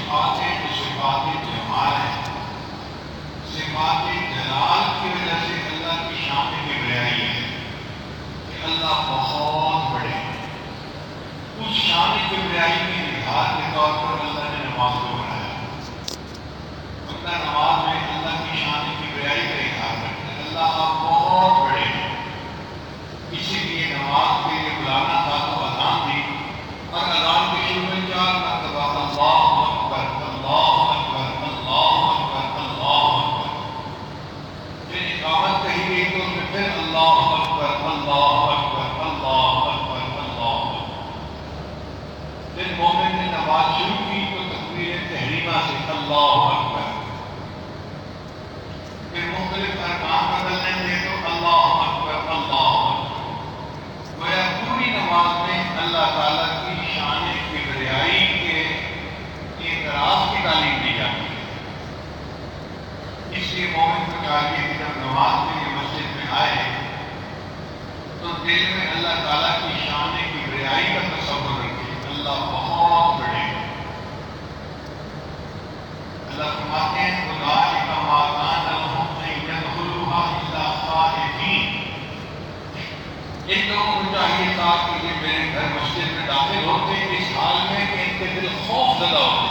صفاتیں جو صفات جمال ہیں، صفات جلال کی وجہ سے اللہ کی شان کبریائی ہے کہ اللہ بہت بڑے ہیں۔ اس شان کبریائی کے اظہار کے طور پر اللہ نے نماز کو بنایا۔ بندہ نماز میں اللہ کی شان کبریائی کا اظہار کرتا ہے، اللہ آپ بہت بڑے ہیں۔ اسی لیے نماز کے لیے بلانا تھا تو اذان دی، اور اذان کے شروع میں 4 مرتبہ اللہ اکبر اللہ اکبر اللہ اکبر اللہ اکبر۔ پھر اقامت کہی گئی تو اس میں پھر اللہ اکبر اللہ اکبر اللہ اکبر اللہ اکبر۔ پھر مومن نے نماز شروع کی تو تکبیر تحریمہ سے اللہ اکبر۔ پھر مختلف ارکان بدلنے تھے تو اللہ اکبر اللہ اکبر۔ گویا پوری نماز میں اللہ تعالیٰ کی شان کبریائی کے اعتراف کی تعلیم دی جاتی ہے۔ اس لیے مومن کو چاہیے کہ جب نماز کے لیے مسجد میں آئے تو دل میں اللہ تعالیٰ کی شان کبریائی کا تصور رکھے، اللہ بہت بڑے ہیں۔ اللہ فرماتے ہیں اولئک ما کان لهم ان يدخلوها الا خائفین۔ ان لوگوں کو چاہیے تھا کہ یہ میرے گھر مسجد میں داخل ہوتے اس حال میں کہ ان کے دل خوف زدہ ہوتے،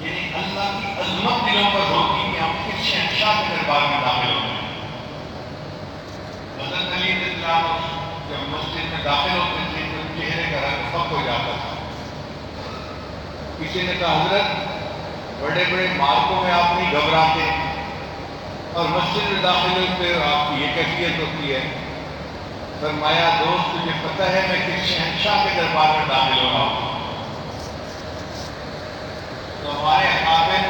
یعنی اللہ کی عظمت دلوں پر ہوتی کہ ہم کس شہنشاہ کے دربار میں داخل ہوتے ہیں۔ حضرت علی رضی اللہ عنہ جب مسجد میں داخل ہوتے تھے تو چہرے کا رنگ فق ہو جاتا تھا۔ کسی نے کہا حضرت بڑے بڑے مارکوں میں آپ نہیں گھبراتے اور مسجد میں داخل ہوتے آپ کی یہ کیفیت ہوتی ہے؟ فرمایا دوست تجھے پتہ ہے میں کس شہنشاہ کے دربار میں داخل ہو رہا ہوں؟ تو ہمارے اکابر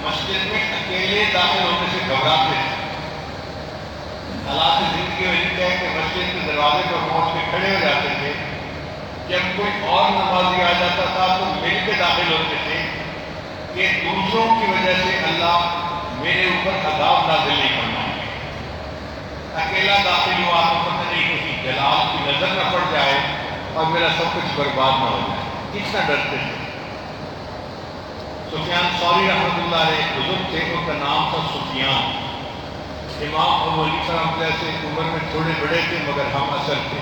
مسجد میں اکیلے داخل ہونے سے گھبراتے ہیں۔ حالات زندگی میں یہ ہے کہ مسجد کے دروازے پر پہنچ کے کھڑے ہو جاتے تھے، جب کوئی اور نمازی آ جاتا تھا تو مل کے داخل ہوتے تھے کہ دوسروں کی وجہ سے اللہ میرے اوپر عذاب نازل نہیں کرنا۔ اکیلا داخل ہوا تو پتہ نہیں کسی جلال کی نظر نہ پڑ جائے اور میرا سب کچھ برباد نہ ہو جائے، اتنا ڈرتے تھے۔ سفیان ثوری رحمۃ اللہ علیہ ایک بزرگ تھے، ان کا نام تھا سفیان۔ امام ابو حنیفہ رحمۃ اللہ سے عمر میں تھوڑے بڑے تھے مگر ہم اثر تھے،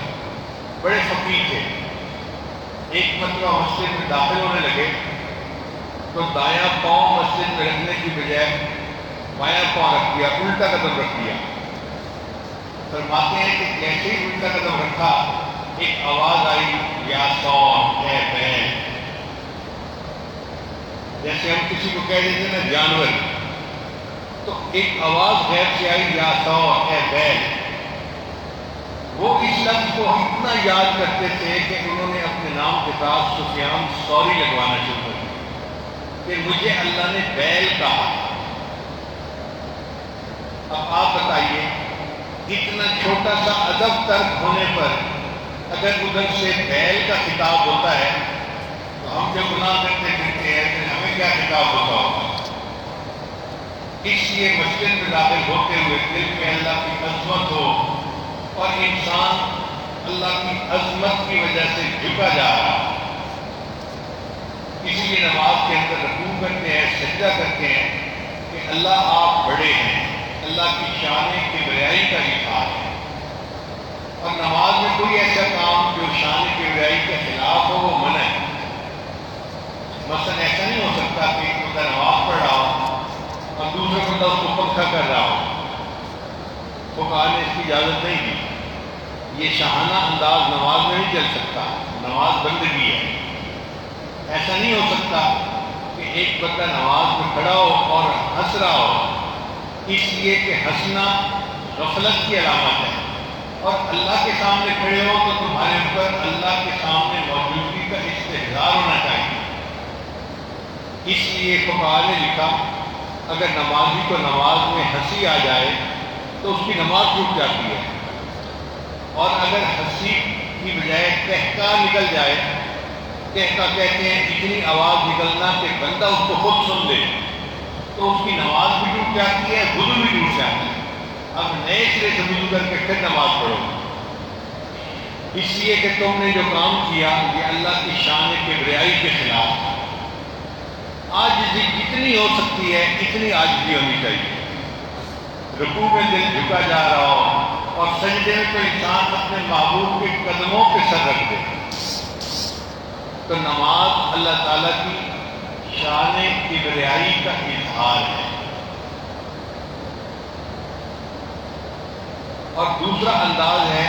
بڑے فقیہ تھے۔ ایک مرتبہ مسجد میں داخل ہونے لگے تو دایاں پاؤں مسجد میں رکھنے کی بجائے بایاں پاؤں رکھ دیا، الٹا قدم رکھ دیا۔ فرماتے ہیں کہ جیسے ہی الٹا قدم رکھا ایک آواز آئی، یا ثور اے بیل۔ جیسے ہم کسی کو کہہ دیتے نا جانور، تو ایک آواز غیر سے آئی، یا ثور اے بیل۔ وہ اس لفظ کو اتنا یاد کرتے تھے کہ انہوں نے اپنے نام کے ساتھ سفیان ثوری لگوانا شروع کر دیا کہ مجھے اللہ نے بیل کہا۔ اب آپ بتائیے اتنا چھوٹا سا ادب ترک ہونے پر اگر ادھر سے بیل کا خطاب ہوتا ہے تو ہم جو گناہ کرتے پھرتے ہیں پھر ہمیں کیا خطاب ہوتا ہوگا؟ اس لیے مسجد میں داخل ہوتے ہوئے دل میں اللہ کی عظمت ہو، اور انسان اللہ کی عظمت کی وجہ سے جھکا جا رہا ہے۔ اسی لیے نماز کے اندر رکوع کرتے ہیں، سجدہ کرتے ہیں کہ اللہ آپ بڑے ہیں، اللہ کی شان کبریائی کا اظہار ہے۔ اور نماز میں کوئی ایسا کام جو شان کبریائی کے خلاف ہو وہ منع ہے۔ مثلا ایسا نہیں ہو سکتا کہ ایک بندہ نماز پڑھ رہا ہو اور دوسرا بندہ اس کو پنکھا کر رہا ہو، فقہاء نے اس کی اجازت نہیں دی۔ یہ شاہانہ انداز نماز میں نہیں چل سکتا، نماز بندگی ہے۔ ایسا نہیں ہو سکتا کہ ایک بندہ نماز میں کھڑا ہو اور ہنس رہا ہو، اس لیے کہ ہنسنا غفلت کی علامت ہے، اور اللہ کے سامنے کھڑے ہو تو تمہارے اوپر اللہ کے سامنے موجودگی کا استحضار ہونا چاہیے۔ اس لیے فقہاء نے لکھا اگر نمازی کو نماز میں ہنسی آ جائے تو اس کی نماز ٹوٹ جاتی ہے، اور اگر ہنسی کی بجائے قہقہ نکل جائے، قہقہ کہتے ہیں اتنی آواز نکلنا کہ بندہ اس کو خود سن لے، تو اس کی نماز بھی ٹوٹ جاتی ہے، وضو بھی ٹوٹ جاتا ہے۔ اب نئے سرے سے وضو کر کے پھر نماز پڑھو، اس لیے کہ تم نے جو کام کیا یہ اللہ کی شان کبریائی کے خلاف تھا۔ ہو سکتی ہے اتنی عاجزی ہونی چاہیے. رکوع میں دل جھکا جا رہا ہو اور سجدے میں تو انسان اپنے محبوب کے قدموں پہ سر رکھ دے تو نماز اللہ تعالیٰ کی شان کبریائی کا اظہار ہے. اور دوسرا انداز ہے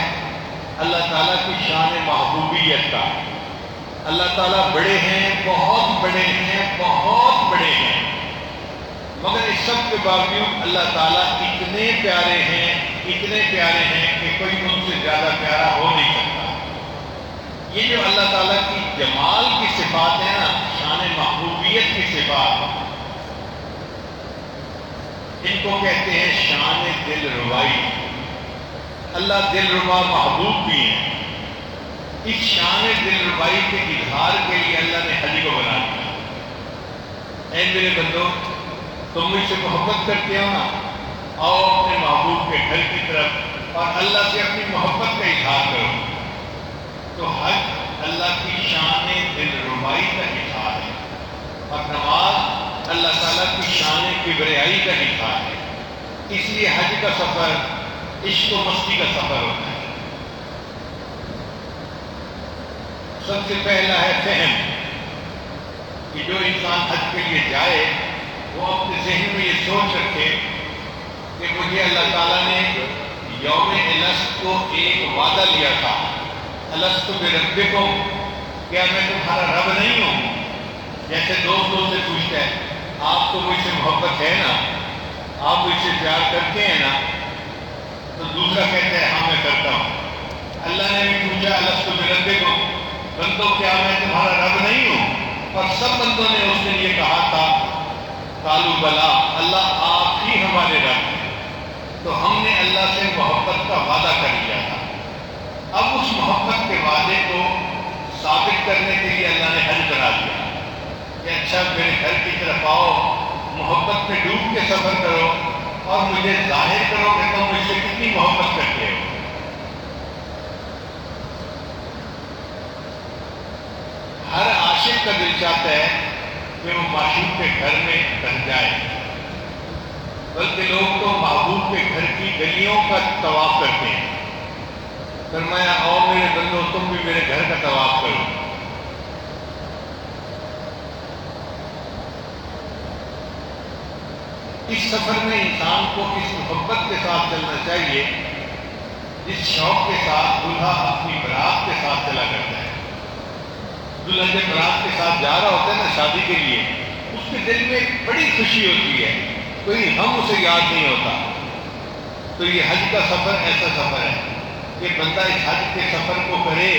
اللہ تعالیٰ کی شان محبوبیت کا. اللہ تعالیٰ بڑے ہیں، بہت بڑے ہیں، بہت بڑے ہیں، مگر اس سب کے باوجود اللہ تعالیٰ اتنے پیارے ہیں، اتنے پیارے ہیں کہ کوئی ان سے زیادہ پیارا ہو نہیں سکتا. یہ جو اللہ تعالیٰ کی جمال کی صفات ہے نا، شان محبوبیت کی صفات، ان کو کہتے ہیں شان دل ربائی. اللہ دل ربا محبوب بھی ہیں. اس شان دل ربائی کے اظہار کے لیے اللہ نے حج کو بنا دیا. اے میرے بندو، تم مجھ سے محبت کرتے ہو نا، آؤ اپنے محبوب کے گھر کی طرف اور اللہ سے اپنی محبت کا اظہار کرو. تو حج اللہ کی شان دل ربائی کا اظہار ہے اور نماز اللہ تعالیٰ کی شان کبریائی کا اظہار ہے. اس لیے حج کا سفر عشق و مستی کا سفر ہوتا ہے. سب سے پہلا ہے فہم کہ جو انسان حج کے لیے جائے وہ اپنے ذہن میں یہ سوچ رکھے کہ مجھے اللہ تعالیٰ نے یوم الست کو ایک وعدہ لیا تھا، الست بربکم، کیا میں تمہارا رب نہیں ہوں؟ جیسے دوست سے پوچھتا ہے آپ کو مجھ سے محبت ہے نا، آپ مجھ سے پیار کرتے ہیں نا؟ تو دوسرا کہتا ہے ہاں میں کرتا ہوں. اللہ نے بھی پوچھا الست بربکم، بندوں کیا میں تمہارا رب نہیں ہوں؟ اور سب بندوں نے اس دن یہ کہا تھا قالوا بلا، اللہ آپ ہی ہمارے رب ہیں. تو ہم نے اللہ سے محبت کا وعدہ کر لیا تھا. اب اس محبت کے وعدے کو ثابت کرنے کے لیے اللہ نے حج بنا دیا کہ اچھا میرے گھر کی طرف آؤ، محبت میں ڈوب کے سفر کرو اور مجھے ظاہر کرو کہ تم مجھ سے کتنی محبت کرتے ہو. ہر عاشق کا دل چاہتا ہے کہ وہ معشوق کے گھر میں رہ جائے، بلکہ لوگ تو محبوب کے گھر کی گلیوں کا طواف کرتے ہیں. فرمایا آؤ میرے بندو تم بھی میرے گھر کا طواف کرو. اس سفر میں انسان کو اس محبت کے ساتھ چلنا چاہیے جس شوق کے ساتھ دلہا اپنی برات کے ساتھ چلا کرتا ہے. دلہا جب برات کے ساتھ جا رہا ہوتا ہے نا شادی کے لیے، اس کے دل میں بڑی خوشی ہوتی ہے، کوئی غم اسے یاد نہیں ہوتا. تو یہ حج کا سفر ایسا سفر ہے کہ بندہ اس حج کے سفر کو کرے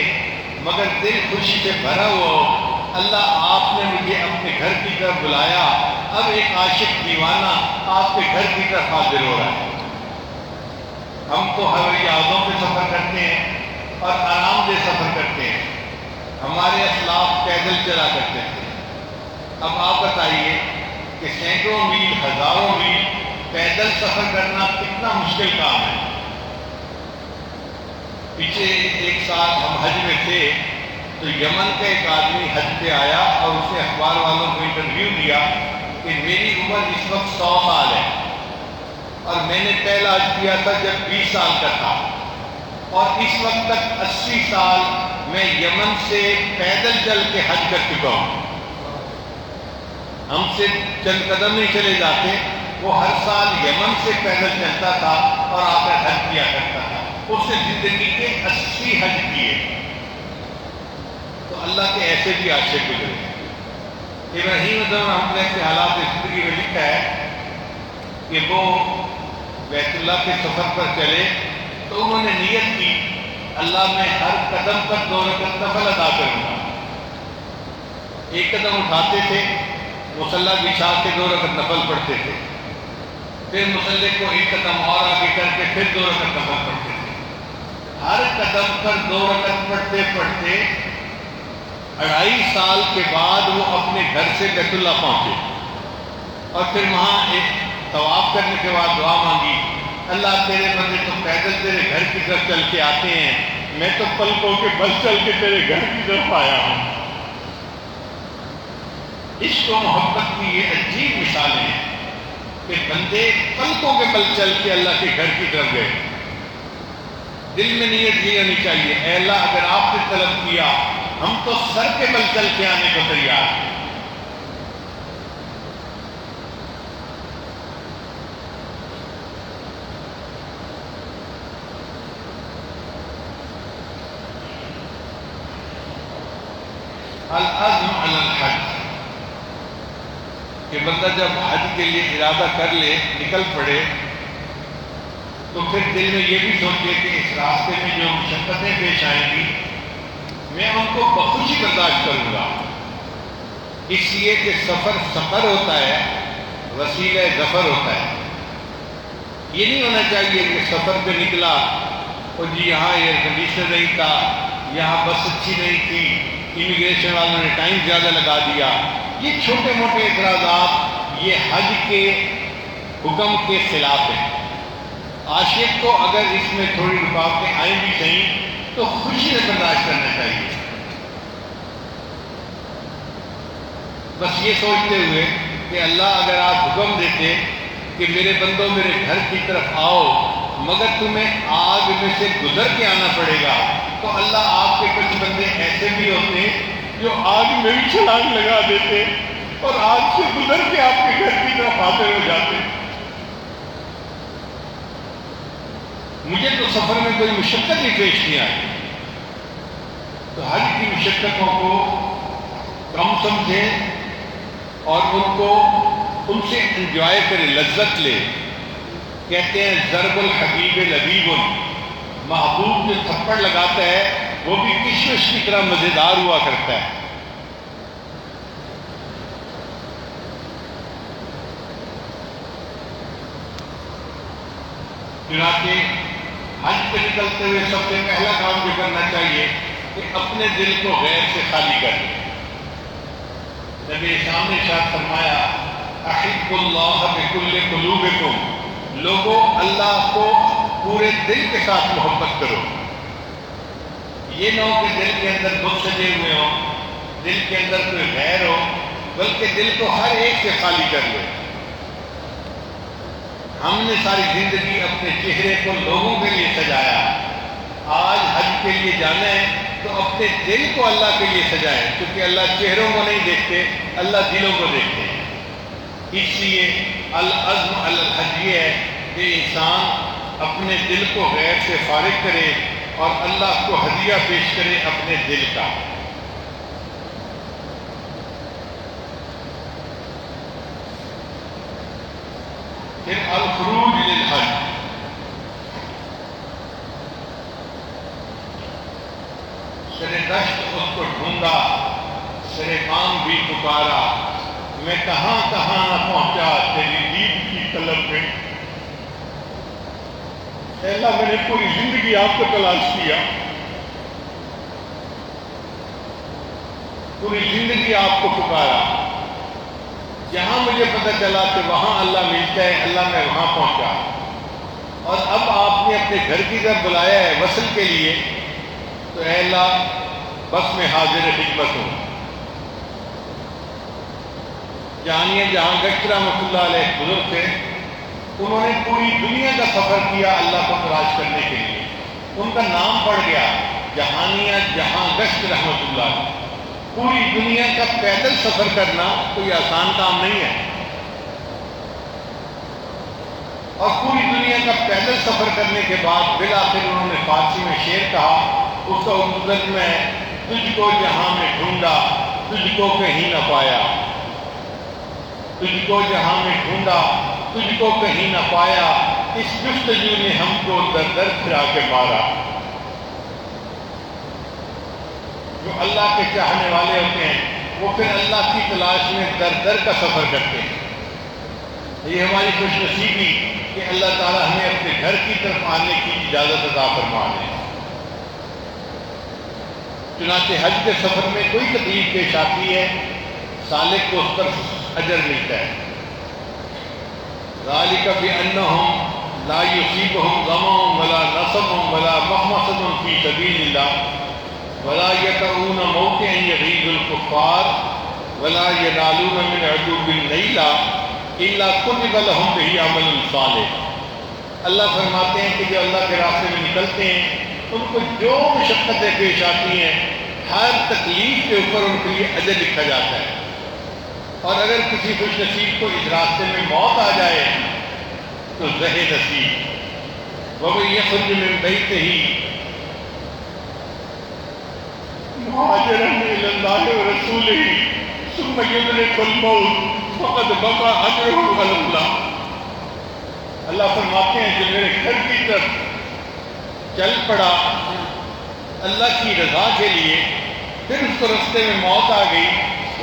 مگر دل خوشی سے بھرا ہوا ہو. اللہ آپ نے مجھے اپنے گھر کی طرف بلایا، اب ایک عاشق دیوانہ آپ کے گھر کی طرف حاضر ہو رہا ہے. ہم تو ہوائی جہازوں پہ سفر کرتے ہیں اور آرام دہ سفر کرتے ہیں. ہمارے اسلاف پیدل چلا کرتے تھے. اب آپ بتائیے کہ سینکڑوں میل، ہزاروں میل پیدل سفر کرنا کتنا مشکل کام ہے. پیچھے ایک سال ہم حج میں تھے تو یمن کا ایک آدمی حج پہ آیا اور اس نے اخبار والوں کو انٹرویو دیا کہ میری عمر اس وقت 100 سال ہے اور میں نے پہلا حج کیا تھا جب 20 سال کا تھا اور اس وقت تک 80 سال میں یمن سے پیدل چل کے حج کر چکا ہوں. ہم سے چند قدم نہیں چلے جاتے، وہ ہر سال یمن سے پیدل چلتا تھا اور آ کر حج کیا کرتا تھا. اس نے زندگی کے 80 حج کیے. تو اللہ کے ایسے بھی عاشق گزرے. ابراہیم رحمۃ اللہ کے حالات زندگی میں لکھا ہے کہ وہ بیت اللہ کے سفر پر چلے تو انہوں نے نیت کی اللہ میں ہر قدم پر 2 رکعت نفل ادا کروں گا. ایک قدم اٹھاتے تھے، مصلی بچھا کے 2 رکعت نفل پڑھتے تھے، پھر مصلی کو ایک قدم اور آگے کر کے پھر 2 رکعت نفل پڑھتے تھے. ہر قدم پر 2 رکعت پڑھتے پڑھتے 2.5 سال کے بعد وہ اپنے گھر سے بیت اللہ پہنچے اور پھر وہاں ایک طواف کرنے کے بعد دعا مانگی، اللہ تیرے بندے تو پیدل تیرے گھر کی طرف چل کے آتے ہیں، میں تو پلکوں کے بل چل کے تیرے گھر کی طرف آیا ہوں. عشق و محبت کی یہ عجیب مثالیں ہیں کہ بندے پلکوں کے بل چل کے اللہ کے گھر کی طرف گئے. دل میں نیت یہ ہونی چاہیے، اے اللہ اگر آپ نے طلب کیا ہم تو سر کے بل چل کے آنے کو تیار ہیں. العزم علی الحج، کہ بندہ جب حج کے لیے ارادہ کر لے، نکل پڑے، تو پھر دل میں یہ بھی سوچے کہ اس راستے میں جو مشقتیں پیش آئیں گی میں ان کو بخوشی برداشت کروں گا، اس لیے کہ سفر ہوتا ہے، وسیلہ ظفر ہوتا ہے. یہ نہیں ہونا چاہیے کہ سفر پہ نکلا اور جی یہاں ایئر کنڈیشنر نہیں تھا، یہاں بس اچھی نہیں تھی، امیگریشن والوں نے ٹائم زیادہ لگا دیا. یہ چھوٹے موٹے اعتراضات یہ حج کے حکم کے خلاف ہیں. عاشق کو اگر اس میں تھوڑی رکاوٹیں آئیں بھی صحیح تو خوشی سے برداشت کرنا چاہیے، بس یہ سوچتے ہوئے کہ اللہ اگر آپ حکم دیتے کہ میرے بندوں میرے گھر کی طرف آؤ مگر تمہیں آگ میں سے گزر کے آنا پڑے گا، تو اللہ آپ کے کچھ بندے ایسے بھی ہوتے جو آگ میں بھی چھلانگ لگا دیتے اور آگ سے گزر کے آپ کے گھر کی طرف حاضر ہو جاتے. مجھے تو سفر میں کوئی مشقت ہی پیش نہیں آئی. تو حج کی مشقتوں کو کم سمجھیں اور ان سے انجوائے کرے، لذت لے. کہتے ہیں ضرب الحبیب لبیب، محبوب جو تھپڑ لگاتا ہے وہ بھی کشمش کی طرح مزیدار ہوا کرتا ہے. چنانچہ حج پہ نکلتے ہوئے سب سے پہلا کام جو کرنا چاہیے کہ اپنے دل کو غیر سے خالی کر لیں. نبی اسلام نے ارشاد فرمایا احب اللہ بکل قلوبکم، لوگوں اللہ کو پورے دل کے ساتھ محبت کرو. یہ نہ ہو کہ دل کے اندر بت سجے ہوئے ہوں، دل کے اندر کوئی غیر ہو، بلکہ دل کو ہر ایک سے خالی کر لے. ہم نے ساری زندگی اپنے چہرے کو لوگوں کے لیے سجایا، آج حج کے لیے جانا ہے تو اپنے دل کو اللہ کے لیے سجائیں، کیونکہ اللہ چہروں کو نہیں دیکھتے، اللہ دلوں کو دیکھتے ہیں. اس لیے العزم علی الحج یہ ہے کہ انسان اپنے دل کو غیر سے فارغ کرے اور اللہ کو ہدیہ پیش کرے اپنے دل کا. پھر الخروج للحج، سر دشت اس کو ڈھونڈا، سر کام بھی پکارا، میں کہاں کہاں نہ پہنچا تیری دید کی طلب میں. اے اللہ میں نے پوری زندگی آپ کو تلاش کیا، پوری زندگی آپ کو پکارا، جہاں مجھے پتہ چلا کہ وہاں اللہ ملتا ہے اللہ میں وہاں پہنچا، اور اب آپ نے اپنے گھر کی طرف بلایا ہے وصل کے لیے، تو اے اللہ بس میں حاضر خدمت ہوں. جہاں گشت رحمۃ اللہ علیہ بزرگ تھے، انہوں نے پوری دنیا کا سفر کیا اللہ کو تلاش کرنے کے لیے. ان کا نام پڑ گیا جہانیہ جہاں گشت رحمۃ اللہ علیہ. پوری دنیا کا پیدل سفر کرنا کوئی آسان کام نہیں ہے، اور پوری دنیا کا پیدل سفر کرنے کے بعد بالآخر انہوں نے فارسی میں شعر کہا، اس کا اردو میں تجھ کو جہاں میں ڈھونڈا تجھ کو کہیں نہ پایا، تجھ کو جہاں میں ڈھونڈا تجھ کو کہیں نہ پایا، اس جستجو نے ہم کو در در پھرا کے مارا. جو اللہ کے چاہنے والے ہوتے ہیں وہ پھر اللہ کی تلاش میں در در کا سفر کرتے ہیں. یہ ہماری خوش نصیبی کہ اللہ تعالیٰ ہمیں اپنے گھر کی طرف آنے کی اجازت عطا فرما دے. چنانچہ حج کے سفر میں کوئی تکلیف پیش آتی ہے سالک کو اس پر اجر ملتا ہے. ذالک بأنہم لا یصیبہم ظمأ ولا نصب ولا مخمصة فی سبیل اللہ ولا یطؤون موطئا یغیظ الکفار ولا ینالون من عدو نیلا الا کتب لهم به عمل صالح. اللہ فرماتے ہیں کہ جو اللہ کے راستے میں نکلتے ہیں ان کو جو مشقتیں پیش آتی ہیں ہر تکلیف کے اوپر ان کے لیے اجر لکھا جاتا ہے. اور اگر کسی خوش نصیب کو اس راستے میں موت آ جائے تو زہ نصیب وَمَن يَخْرُجْ مِن بَيْتِهِ مہاجرا إلى الله ورسوله ثم يدرك الموت فقد وقع أجره على الله. اللہ فرماتے ہیں جو میرے گھر کی طرف چل پڑا اللہ کی رضا کے لیے پھر اس کو رستے میں موت آ گئی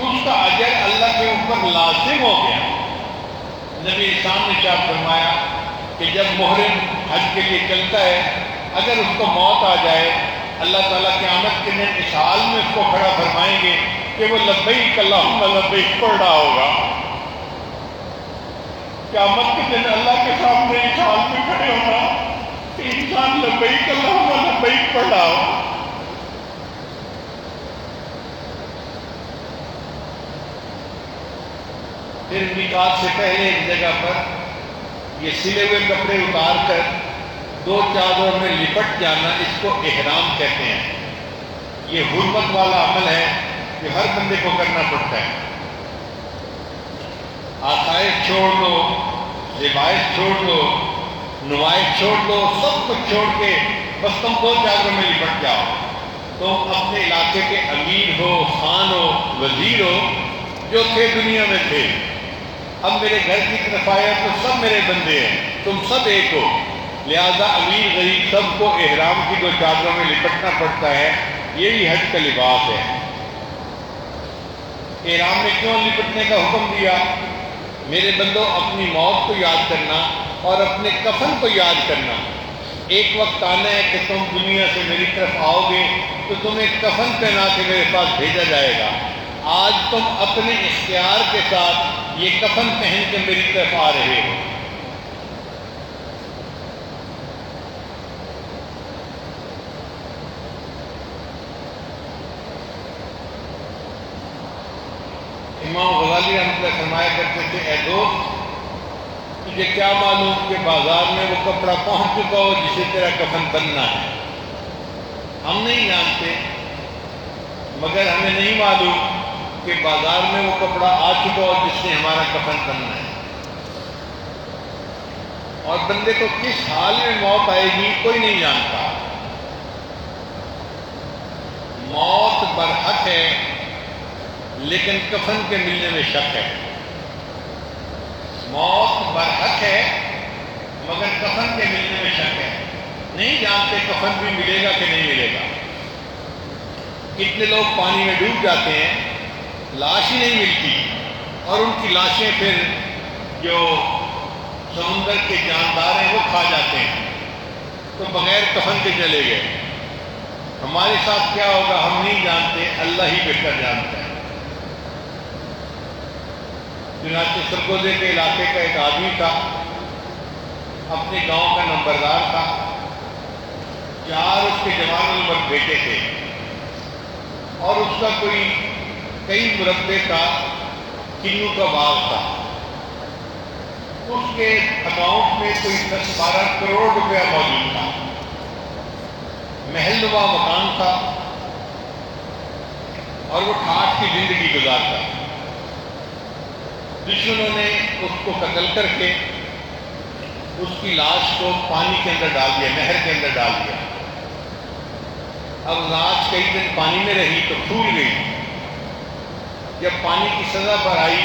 اس کا اجر اللہ کے اوپر لازم ہو گیا. نبی اسلام نے کیا فرمایا کہ جب محرم حج کے لیے چلتا ہے اگر اس کو موت آ جائے اللہ تعالیٰ قیامت کے دن اس حال میں اس کو کھڑا فرمائیں گے کہ وہ لبیک اللہم لبیک پڑھ رہا ہوگا. قیامت کے دن اللہ کے سامنے اس حال میں کھڑے ہوگا کہ انسان لبیک اللہم لبیک پڑھ رہا ہو. پھر میقات سے پہلے ایک جگہ پر یہ سلے ہوئے کپڑے اتار کر دو چادروں میں لپٹ جانا اس کو احرام کہتے ہیں. یہ حرمت والا عمل ہے جو ہر بندے کو کرنا پڑتا ہے. آسائش چھوڑ دو, زبائش چھوڑ دو, نمائش چھوڑ دو, سب کچھ چھوڑ کے بس تم دو چادروں میں لپٹ جاؤ. تم اپنے علاقے کے امیر ہو, خان ہو, وزیر ہو, جو تھے دنیا میں تھے, اب میرے گھر کی طرف آیا تو سب میرے بندے ہیں, تم سب ایک ہو. لہذا امیر غریب سب کو احرام کی دو چادروں میں لپٹنا پڑتا ہے. یہی حج کا لباس ہے. احرام میں کیوں لپٹنے کا حکم دیا؟ میرے بندوں اپنی موت کو یاد کرنا اور اپنے کفن کو یاد کرنا. ایک وقت آنا ہے کہ تم دنیا سے میری طرف آؤ گے تو تمہیں کفن پہنا کے میرے پاس بھیجا جائے گا. آج تم اپنے اختیار کے ساتھ یہ کفن پہن کے میری طرف آ رہے ہو. امام غزالی رحمۃ اللہ فرمایا کرتے تھے, اے دوست تجھے کیا معلوم کہ بازار میں وہ کپڑا پہنچ چکا ہو جسے تیرا کفن بننا ہے. ہم نہیں جانتے مگر ہمیں نہیں معلوم کہ بازار میں وہ کپڑا آ چکا ہو جس سے ہمارا کفن بننا ہے. اور بندے کو کس حال میں موت آئے گی کوئی نہیں جانتا. موت برحق ہے لیکن کفن کے ملنے میں شک ہے. موت برحق ہے مگر کفن کے ملنے میں شک ہے. نہیں جانتے کفن بھی ملے گا کہ نہیں ملے گا. کتنے لوگ پانی میں ڈوب جاتے ہیں, لاش ہی نہیں ملتی, اور ان کی لاشیں پھر جو سمندر کے جاندار ہیں وہ کھا جاتے ہیں, تو بغیر کفن کے چلے گئے. ہمارے ساتھ کیا ہوگا ہم نہیں جانتے, اللہ ہی بہتر جانتا ہے. چنانچہ سرگوزے کے علاقے کا ایک آدمی تھا, اپنے گاؤں کا نمبردار تھا, 4 اس کے جوان العمر بیٹے تھے, اور اس کا کوئی کئی مربع کا کنو کا باغ تھا. اس کے اکاؤنٹ میں کوئی 10-12 کروڑ روپیہ موجود تھا. محل نما مکان تھا اور وہ ٹھاٹھ کی زندگی گزارتا. دشمنوں نے اس کو قتل کر کے اس کی لاش کو پانی کے اندر ڈال دیا, نہر کے اندر ڈال دیا. اب لاش کئی دن پانی میں رہی تو پھول گئی. جب پانی کی سطح پر آئی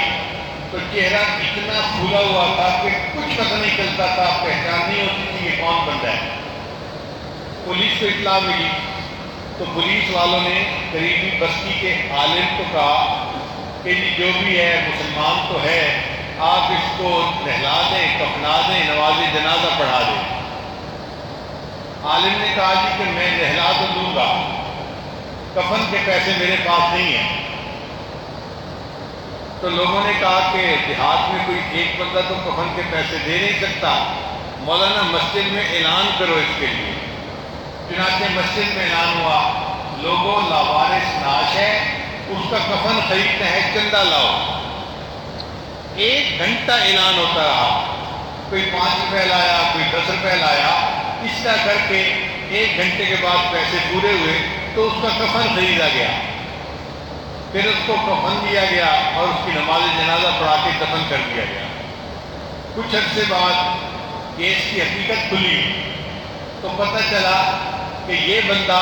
تو چہرہ اتنا پھولا ہوا تھا کہ کچھ پتہ نہیں چلتا تھا, پہچان نہیں ہوتی تھی یہ کون بندہ ہے. پولیس کو اطلاع ملی تو پولیس والوں نے قریبی بستی کے عالم کو کہا کہ جو بھی ہے مسلمان تو ہے, آپ اس کو نہلا دیں, کفنا دیں, نماز جنازہ پڑھا دیں. عالم نے کہا جی کہ میں نہلا تو دوں گا, کفن کے پیسے میرے پاس نہیں ہیں. تو لوگوں نے کہا کہ دیہات میں کوئی ایک بندہ تو کفن کے پیسے دے نہیں سکتا, مولانا مسجد میں اعلان کرو اس کے لیے. چنانچہ مسجد میں اعلان ہوا, لوگوں لاوارث ناش ہے, اس کا کفن خریدنا ہے، چندہ لاؤ۔ 1 گھنٹہ اعلان ہوتا رہا، کوئی 5 روپے لایا، کوئی 10 روپے لایا، اس طرح کر کے 1 گھنٹے کے بعد پیسے پورے ہوئے تو اس کا کفن خریدا گیا۔ پھر اس کو کفن دیا گیا اور اس کی نماز جنازہ پڑھا کے دفن کر دیا گیا۔ کچھ عرصے بعد کیس کی حقیقت کھلی تو پتہ چلا کہ یہ بندہ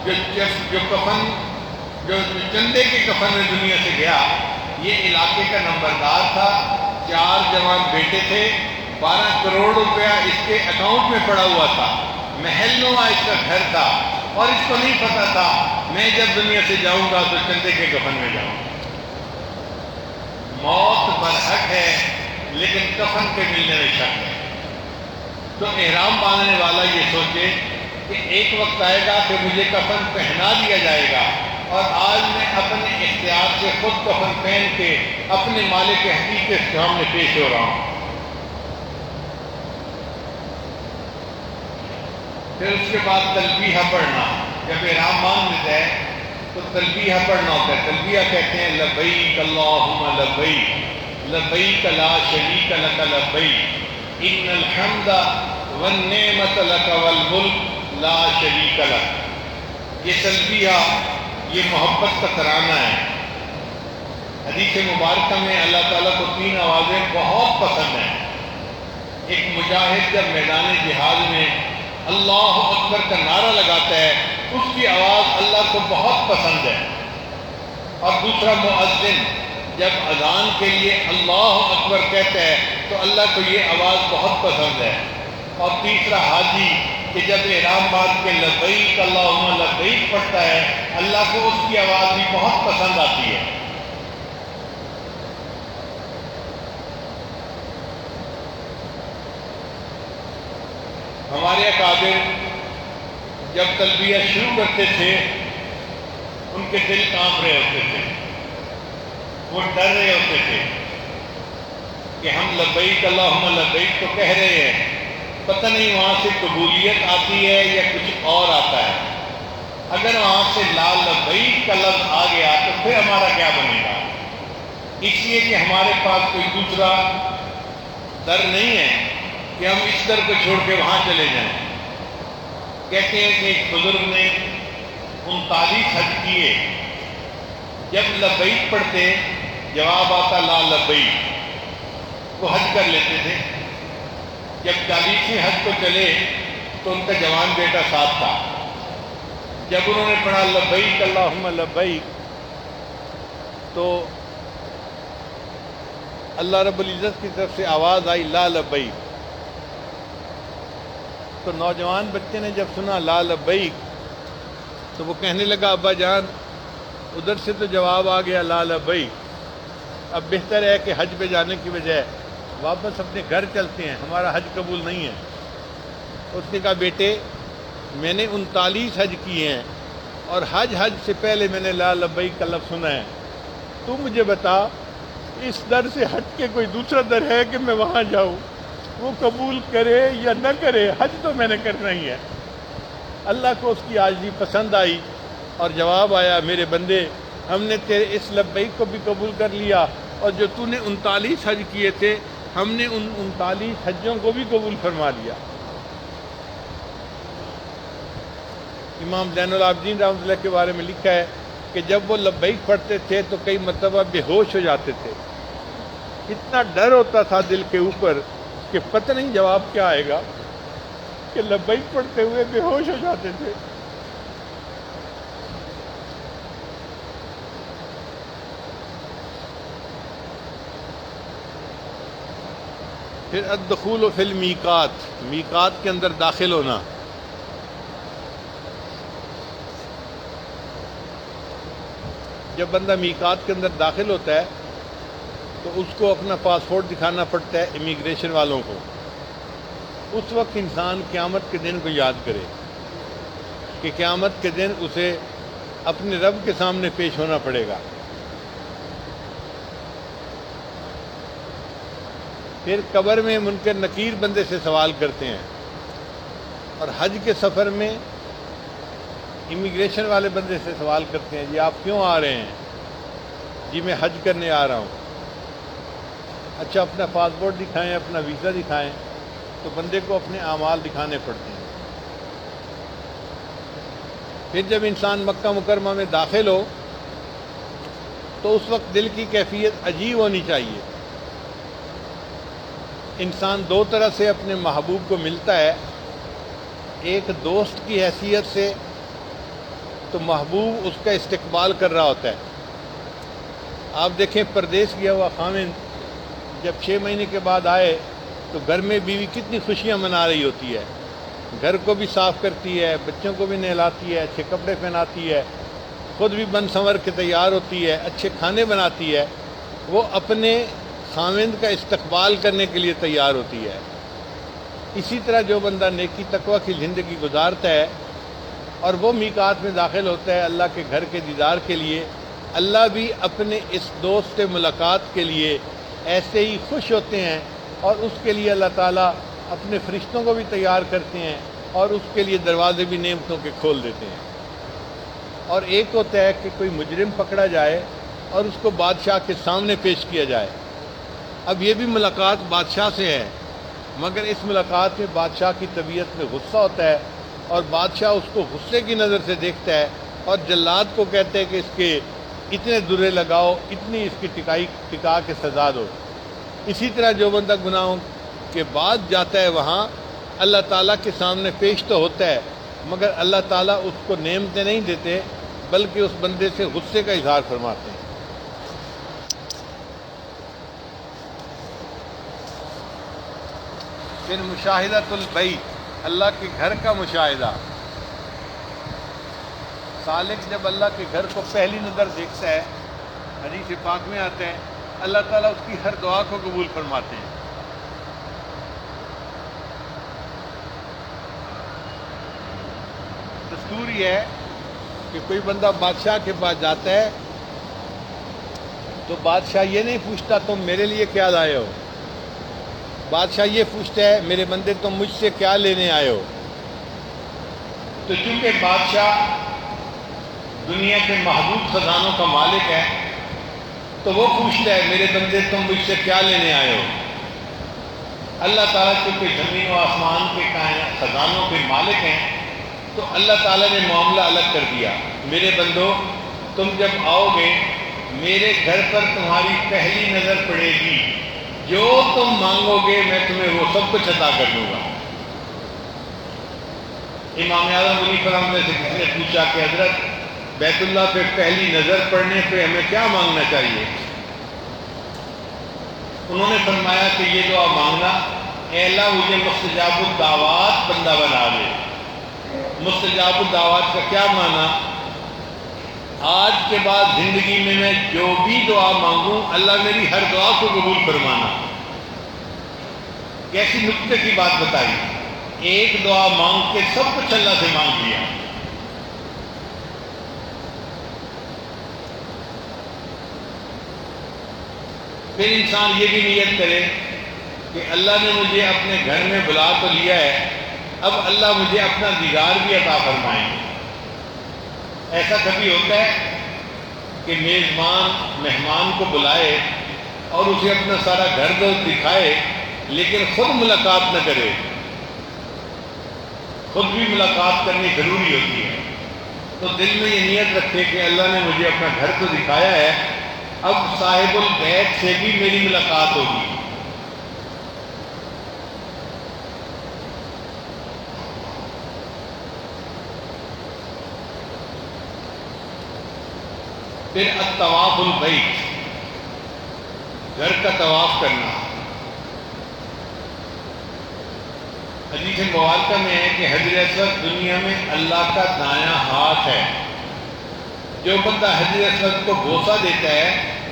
جو کفن جو چندے کے کفن میں دنیا سے گیا، یہ علاقے کا نمبردار تھا، 4 جوان بیٹے تھے، 12 کروڑ روپیہ اس کے اکاؤنٹ میں پڑا ہوا تھا، محل نما اس کا گھر تھا، اور اس کو نہیں پتا تھا میں جب دنیا سے جاؤں گا تو چندے کے کفن میں جاؤں گا۔ موت برحق ہے لیکن کفن کے ملنے میں شک ہے۔ تو احرام باندھنے والا یہ سوچے کہ ایک وقت آئے گا کہ مجھے کفن پہنا دیا جائے گا، اور آج میں اپنے اختیار سے خود کفن پہن کے اپنے مالک حقیقی کے سامنے پیش ہو رہا ہوں۔ پھر اس کے بعد تلبیہ پڑھنا، جب احرام باندھ لیتا ہے تو تلبیہ پڑھنا ہوتا ہے۔ تلبیہ کہتے ہیں لبیک اللہم لبیک، لبیک لا شریک لک لبیک، ان الحمد والنعمت لک والملک لا شریک لک۔ یہ تلبیہ، یہ محبت کا ترانہ ہے۔ حدیث مبارکہ میں اللہ تعالیٰ کو 3 آوازیں بہت پسند ہیں۔ ایک مجاہد جب میدان جہاد میں اللہ اکبر کا نعرہ لگاتا ہے، اس کی آواز اللہ کو بہت پسند ہے، اور دوسرا مؤذن جب اذان کے لیے اللہ اکبر کہتا ہے تو اللہ کو یہ آواز بہت پسند ہے، اور تیسرا حاجی کہ جب احرام باندھ کے لبیک اللہم لبیک پڑھتا ہے، اللہ کو اس کی آواز بھی بہت پسند آتی ہے۔ ہمارے اکابر جب تلبیہ شروع کرتے تھے ان کے دل کانپ رہے ہوتے تھے، وہ ڈر رہے ہوتے تھے کہ ہم لبیک اللہم لبیک تو کہہ رہے ہیں، پتہ نہیں وہاں سے قبولیت آتی ہے یا کچھ اور آتا ہے۔ اگر وہاں سے لا لبیک کا لفظ آ گیا تو پھر ہمارا کیا بنے گا؟ اس لیے کہ ہمارے پاس کوئی دوسرا در نہیں ہے کہ ہم اس در کو چھوڑ کے وہاں چلے جائیں۔ کہتے ہیں کہ ایک بزرگ نے 39 حج کیے، جب لبیک پڑھتے جواب آتا لا لبیک، وہ حج کر لیتے تھے۔ جب 40ویں حج کو چلے تو ان کا جوان بیٹا ساتھ تھا، جب انہوں نے پڑھا لبیک اللہم لبیک تو اللہ رب العزت کی طرف سے آواز آئی لا لبیک۔ تو نوجوان بچے نے جب سنا لا لبیک تو وہ کہنے لگا ابا جان ادھر سے تو جواب آ گیا لا لبیک، اب بہتر ہے کہ حج پہ جانے کی بجائے واپس اپنے گھر چلتے ہیں، ہمارا حج قبول نہیں ہے۔ اس نے کہا بیٹے میں نے 39 حج کیے ہیں اور حج سے پہلے میں نے لا لبیک کا لفظ سنا ہے، تو مجھے بتا اس در سے ہٹ کے کوئی دوسرا در ہے کہ میں وہاں جاؤں، وہ قبول کرے یا نہ کرے، حج تو میں نے کرنا ہی ہے۔ اللہ کو اس کی عاجزی پسند آئی اور جواب آیا میرے بندے ہم نے تیرے اس لبیک کو بھی قبول کر لیا، اور جو تو نے 39 حج کیے تھے ہم نے ان 39 حجوں کو بھی قبول فرما لیا۔ امام زین العابدین رحمۃ اللہ کے بارے میں لکھا ہے کہ جب وہ لبیک پڑھتے تھے تو کئی مرتبہ بے ہوش ہو جاتے تھے، اتنا ڈر ہوتا تھا دل کے اوپر کہ پتہ نہیں جواب کیا آئے گا، کہ لبیک پڑھتے ہوئے بے ہوش ہو جاتے تھے۔ پھر الدخول فی المیقات، میقات کے اندر داخل ہونا۔ جب بندہ میقات کے اندر داخل ہوتا ہے تو اس کو اپنا پاسپورٹ دکھانا پڑتا ہے امیگریشن والوں کو۔ اس وقت انسان قیامت کے دن کو یاد کرے کہ قیامت کے دن اسے اپنے رب کے سامنے پیش ہونا پڑے گا۔ پھر قبر میں منکر نکیر بندے سے سوال کرتے ہیں، اور حج کے سفر میں امیگریشن والے بندے سے سوال کرتے ہیں جی آپ کیوں آ رہے ہیں؟ جی میں حج کرنے آ رہا ہوں. اچھا اپنا پاسپورٹ دکھائیں، اپنا ویزا دکھائیں، تو بندے کو اپنے اعمال دکھانے پڑتے ہیں. پھر جب انسان مکہ مکرمہ میں داخل ہو تو اس وقت دل کی کیفیت عجیب ہونی چاہیے. انسان دو طرح سے اپنے محبوب کو ملتا ہے. ایک دوست کی حیثیت سے تو محبوب اس کا استقبال کر رہا ہوتا ہے. آپ دیکھیں پردیس گیا ہوا خاوند جب 6 مہینے کے بعد آئے تو گھر میں بیوی کتنی خوشیاں منا رہی ہوتی ہے. گھر کو بھی صاف کرتی ہے، بچوں کو بھی نہلاتی ہے، اچھے کپڑے پہناتی ہے، خود بھی بن سنور کے تیار ہوتی ہے، اچھے کھانے بناتی ہے. وہ اپنے خاوند کا استقبال کرنے کے لیے تیار ہوتی ہے. اسی طرح جو بندہ نیکی تقوی کی زندگی گزارتا ہے اور وہ میقات میں داخل ہوتا ہے اللہ کے گھر کے دیدار کے لیے، اللہ بھی اپنے اس دوست سے ملاقات کے لیے ایسے ہی خوش ہوتے ہیں اور اس کے لیے اللہ تعالیٰ اپنے فرشتوں کو بھی تیار کرتے ہیں اور اس کے لیے دروازے بھی نعمتوں کے کھول دیتے ہیں. اور ایک ہوتا ہے کہ کوئی مجرم پکڑا جائے اور اس کو بادشاہ کے سامنے پیش کیا جائے. اب یہ بھی ملاقات بادشاہ سے ہے، مگر اس ملاقات میں بادشاہ کی طبیعت میں غصہ ہوتا ہے اور بادشاہ اس کو غصے کی نظر سے دیکھتا ہے اور جلاد کو کہتے ہیں کہ اس کے اتنے درے لگاؤ، اتنی اس کی ٹکا کے سزا دو. اسی طرح جو بندہ گناہوں کے بعد جاتا ہے وہاں اللہ تعالیٰ کے سامنے پیش تو ہوتا ہے، مگر اللہ تعالیٰ اس کو نعمتیں نہیں دیتے بلکہ اس بندے سے غصے کا اظہار فرماتے ہیں. پھر مشاہدۃ البیت، اللہ کے گھر کا مشاہدہ. سالک جب اللہ کے گھر کو پہلی نظر دیکھتا ہے، حدیث پاک میں آتے ہیں اللہ تعالیٰ اس کی ہر دعا کو قبول فرماتے ہیں. دستور یہ ہے کہ کوئی بندہ بادشاہ کے پاس جاتا ہے تو بادشاہ یہ نہیں پوچھتا تم میرے لیے کیا لائے ہو، بادشاہ یہ پوچھتا ہے میرے بندے تم مجھ سے کیا لینے آئے ہو. تو چونکہ بادشاہ دنیا کے محدود خزانوں کا مالک ہے تو وہ پوچھتا ہے میرے بندے تم مجھ سے کیا لینے آئے ہو. اللہ تعالیٰ چونکہ زمین و آسمان کے خزانوں کے مالک ہیں تو اللہ تعالیٰ نے معاملہ الگ کر دیا. میرے بندو تم جب آؤ گے میرے گھر پر تمہاری پہلی نظر پڑے گی، جو تم مانگو گے میں تمہیں وہ سب کچھ عطا کر دوں گا. امام اعظم حنیفہ رحمۃ اللہ سے کسی نے پوچھا کہ حضرت بیت اللہ پہ پہلی نظر پڑنے پہ ہمیں کیا مانگنا چاہیے؟ انہوں نے فرمایا کہ یہ دعا مانگنا، اے اللہ مجھے مستجاب الدعوات بندہ بنا دے. مستجاب الدعوات کا کیا معنی؟ آج کے بعد زندگی میں جو بھی دعا مانگوں اللہ میری ہر دعا کو قبول فرمانا. کیسی نکتے کی بات بتائی، ایک دعا مانگ کے سب کچھ اللہ سے مانگ لیا. پھر انسان یہ بھی نیت کرے کہ اللہ نے مجھے اپنے گھر میں بلا تو لیا ہے، اب اللہ مجھے اپنا دیدار بھی عطا فرمائیں. ایسا کبھی ہوتا ہے کہ میزبان مہمان کو بلائے اور اسے اپنا سارا گھر دکھائے لیکن خود ملاقات نہ کرے. خود بھی ملاقات کرنی ضروری ہوتی ہے. تو دل میں یہ نیت رکھے کہ اللہ نے مجھے اپنا گھر تو دکھایا ہے، اب صاحب البیت سے بھی میری ملاقات ہوگی. پھر الطواف البیت، گھر کا طواف کرنا. حدیث مبارکہ میں ہے کہ حجر اسود دنیا میں اللہ کا دایاں ہاتھ ہے. جو بندہ حجر اسود کو بوسہ دیتا ہے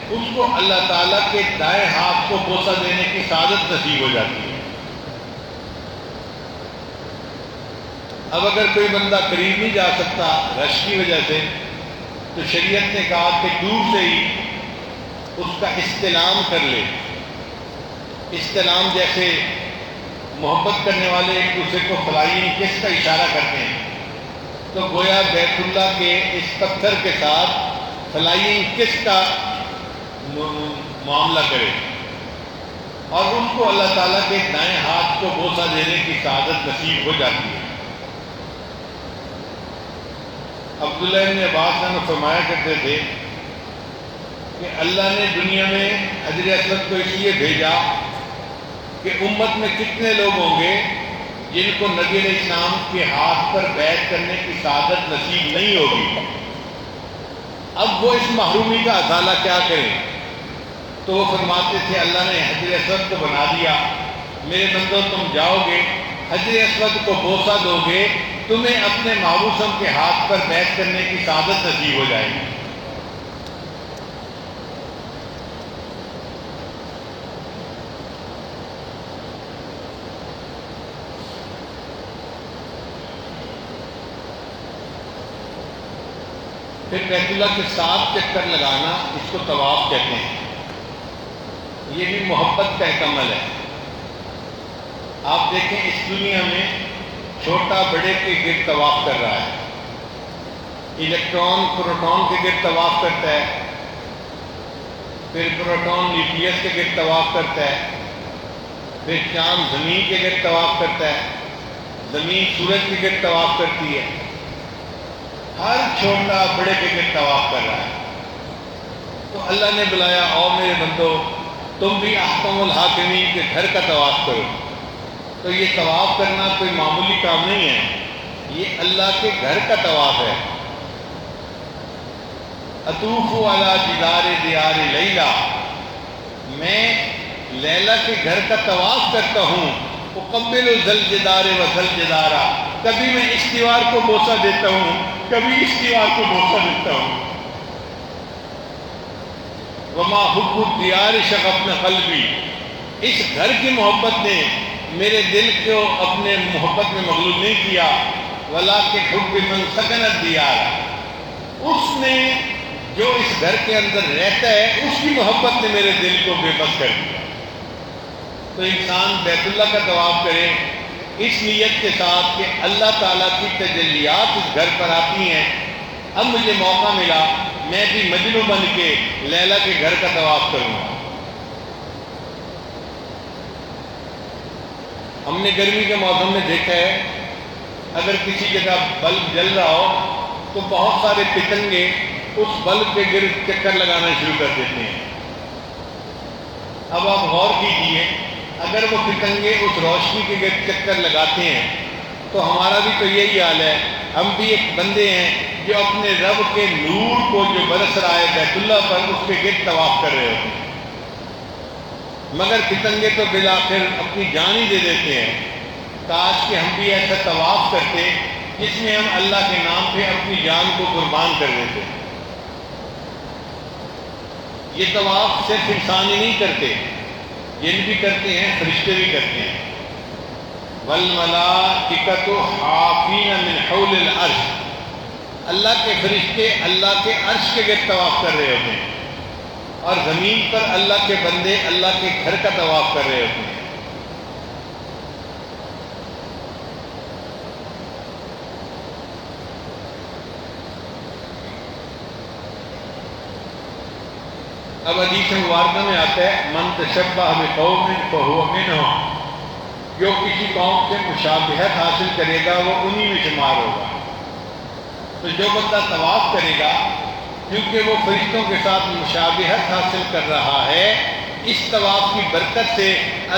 اس کو اللہ تعالیٰ کے دائیں ہاتھ کو بوسہ دینے کی سعادت نصیب ہو جاتی ہے. اب اگر کوئی بندہ قریب نہیں جا سکتا رش کی وجہ سے تو شریعت نے کہا کہ دور سے ہی اس کا استلام کر لے. استلام جیسے محبت کرنے والے ایک دوسرے کو فلائنگ کس کا اشارہ کرتے ہیں، تو گویا بیت اللہ کے اس پتھر کے ساتھ فلائنگ کس کا معاملہ کرے، اور ان کو اللہ تعالیٰ کے دائیں ہاتھ کو بوسہ دینے کی سعادت نصیب ہو جاتی ہے۔ عبداللہ ابن عباس نے فرمایا کرتے تھے کہ اللہ نے دنیا میں حجر اسود کو اس لیے بھیجا کہ امت میں کتنے لوگ ہوں گے جن کو نبی علیہ السلام کے ہاتھ پر بیعت کرنے کی سعادت نصیب نہیں ہوگی۔ اب وہ اس محرومی کا ازالہ کیا کریں؟ تو وہ فرماتے تھے اللہ نے حجر اسود کو بنا دیا، میرے بندو تم جاؤ گے، حجر اسود کو بوسہ دو گے، تمہیں اپنے معبوسم کے ہاتھ پر بیعت کرنے کی سعادت نصیب ہو جائے گی۔ پھر بیت اللہ کے 7 چکر لگانا، اس کو طواف کہتے ہیں۔ یہ بھی محبت کا ایک عمل ہے۔ آپ دیکھیں اس دنیا میں چھوٹا بڑے کے گرد طواف کر رہا ہے، الیکٹران پروٹون کے گرد طواف کرتا ہے، پھر پروٹون نیوکلیس کے گرد طواف کرتا ہے، پھر چاند زمین کے گرد طواف کرتا ہے، زمین سورج کے گرد طواف کرتی ہے۔ ہر چھوٹا بڑے کے گرد طواف کر رہا ہے۔ تو اللہ نے بلایا، او میرے بندو تم بھی احکم الحاکمین کے گھر کا طواف کرو۔ تو یہ طواف کرنا کوئی معمولی کام نہیں ہے، یہ اللہ کے گھر کا طواف ہے۔ اطوف علی جدار دیار لیلا، میں لیلا کے گھر کا طواف کرتا ہوں۔ اقبل ذل جدار و ذل جدارا، کبھی میں اس دیوار کو بوسہ دیتا ہوں، کبھی اس دیوار کو بوسہ دیتا ہوں۔ وما حب الدیار شغفنا قلبی، اس گھر کی محبت نے میرے دل کو اپنے محبت میں مغلوب نہیں کیا۔ ولکن حب من سکن الدیار، اس نے جو اس گھر کے اندر رہتا ہے اس کی محبت نے میرے دل کو بے بس کر دیا۔ تو انسان بیت اللہ کا طواف کرے اس نیت کے ساتھ کہ اللہ تعالیٰ کی تجلیات اس گھر پر آتی ہیں، اب مجھے موقع ملا، میں بھی مجنوں بن کے لیلا کے گھر کا طواف کروں گا۔ ہم نے گرمی کے موسم میں دیکھا ہے، اگر کسی جگہ بلب جل رہا ہو تو بہت سارے پتنگے اس بلب کے گرد چکر لگانا شروع کر دیتے ہیں۔ اب آپ غور کیجئے، اگر وہ پتنگے اس روشنی کے گرد چکر لگاتے ہیں تو ہمارا بھی تو یہی حال ہے۔ ہم بھی ایک بندے ہیں جو اپنے رب کے نور کو جو برس رہا ہے بیت اللہ پر، اس کے گرد طواف کر رہے ہوتے ہیں، مگر پتنگے تو بالآخر اپنی جان ہی دے دیتے ہیں۔ کاش کہ ہم بھی ایسا طواف کرتے جس میں ہم اللہ کے نام پہ اپنی جان کو قربان کر دیتے۔ یہ طواف صرف انسان ہی نہیں کرتے، جن بھی کرتے ہیں فرشتے بھی کرتے ہیں۔ والملائکۃ حافین من حول العرش، اللہ کے فرشتے اللہ کے عرش کے گرد طواف کر رہے ہوتے ہیں، اور زمین پر اللہ کے بندے اللہ کے گھر کا طواف کر رہے ہوتے ہیں۔ اب حدیث مبارکہ میں آتا ہے من تشبہ بقوم فہو منہم، جو کسی قوم سے مشابہت حاصل کرے گا وہ انہی میں شمار ہوگا۔ تو جو بندہ طواف کرے گا کیونکہ وہ فرشتوں کے ساتھ مشابہت حاصل کر رہا ہے، اس طواف کی برکت سے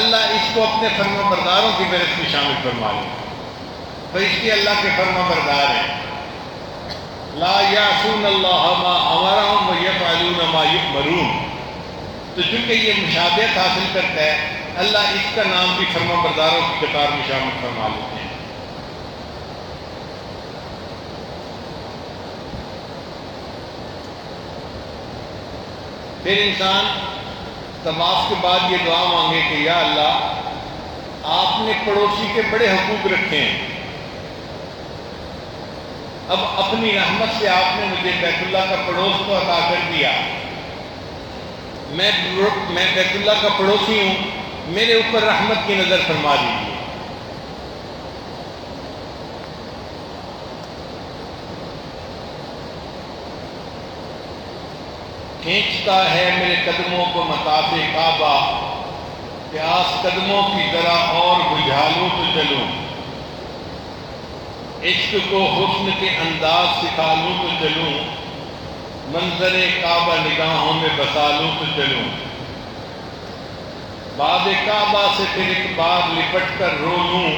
اللہ اس کو اپنے فرما برداروں کی فہرست میں شامل فرما لے۔ فرشتے اللہ کے فرما بردار ہیں، لا یعصون اللہ ما امرہم ویفعلون ما یؤمرون۔ تو چونکہ یہ مشابہت حاصل کرتا ہے، اللہ اس کا نام بھی فرما برداروں کی قطار میں شامل فرما لیتے ہیں۔ پھر انسان طواف کے بعد یہ دعا مانگے کہ یا اللہ، آپ نے پڑوسی کے بڑے حقوق رکھے ہیں، اب اپنی رحمت سے آپ نے مجھے بیت اللہ کا پڑوس تو عطا کر دیا، میں بیت اللہ کا پڑوسی ہوں، میرے اوپر رحمت کی نظر فرما دیجیے۔ کھینچتا ہے میرے قدموں کو مطاف کعبہ، پیاس قدموں کی ذرا اور بجھا لوں تو چلوں، عشق کو حسن کے انداز سکھا لوں تو چلوں، منظر کعبہ نگاہوں میں بسا لوں تو چلوں، باب کعبہ سے پھر ایک بار لپٹ کر رو لوں،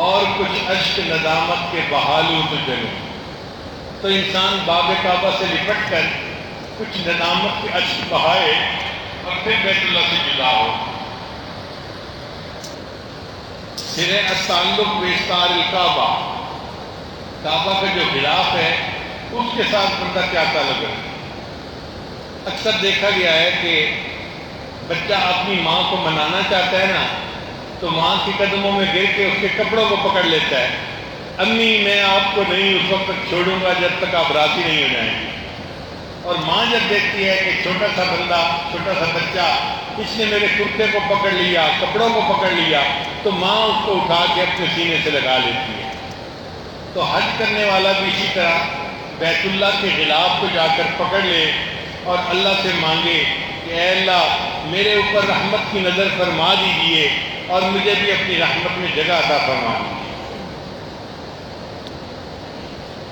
اور کچھ اشک ندامت کے بہا لوں تو چلوں۔ تو انسان باب کعبہ سے لپٹ کر کچھ ندامت کے اشک بہائے اور پھر بیت اللہ سے جدا ہو۔ پھر ہے التعلق باستار الکعبہ، کعبہ کا جو غلاف ہے اس کے ساتھ بندہ کیا تعلق ہے۔ اکثر دیکھا گیا ہے کہ بچہ اپنی ماں کو منانا چاہتا ہے نا تو ماں کے قدموں میں گر کے اس کے کپڑوں کو پکڑ لیتا ہے، امی میں آپ کو نہیں اس وقت تک چھوڑوں گا جب تک آپ راضی نہیں ہو جائیں گے۔ اور ماں جب دیکھتی ہے کہ چھوٹا سا بندہ، چھوٹا سا بچہ اس نے میرے کرتے کو پکڑ لیا، کپڑوں کو پکڑ لیا، تو ماں اس کو اٹھا کے اپنے سینے سے لگا لیتی ہے۔ تو حج کرنے والا بھی اسی طرح بیت اللہ کے غلاف کو جا کر پکڑ لے اور اللہ سے مانگے کہ اے اللہ میرے اوپر رحمت کی نظر فرما دیجئے اور مجھے بھی اپنی رحمت میں جگہ عطا فرما دیجئے۔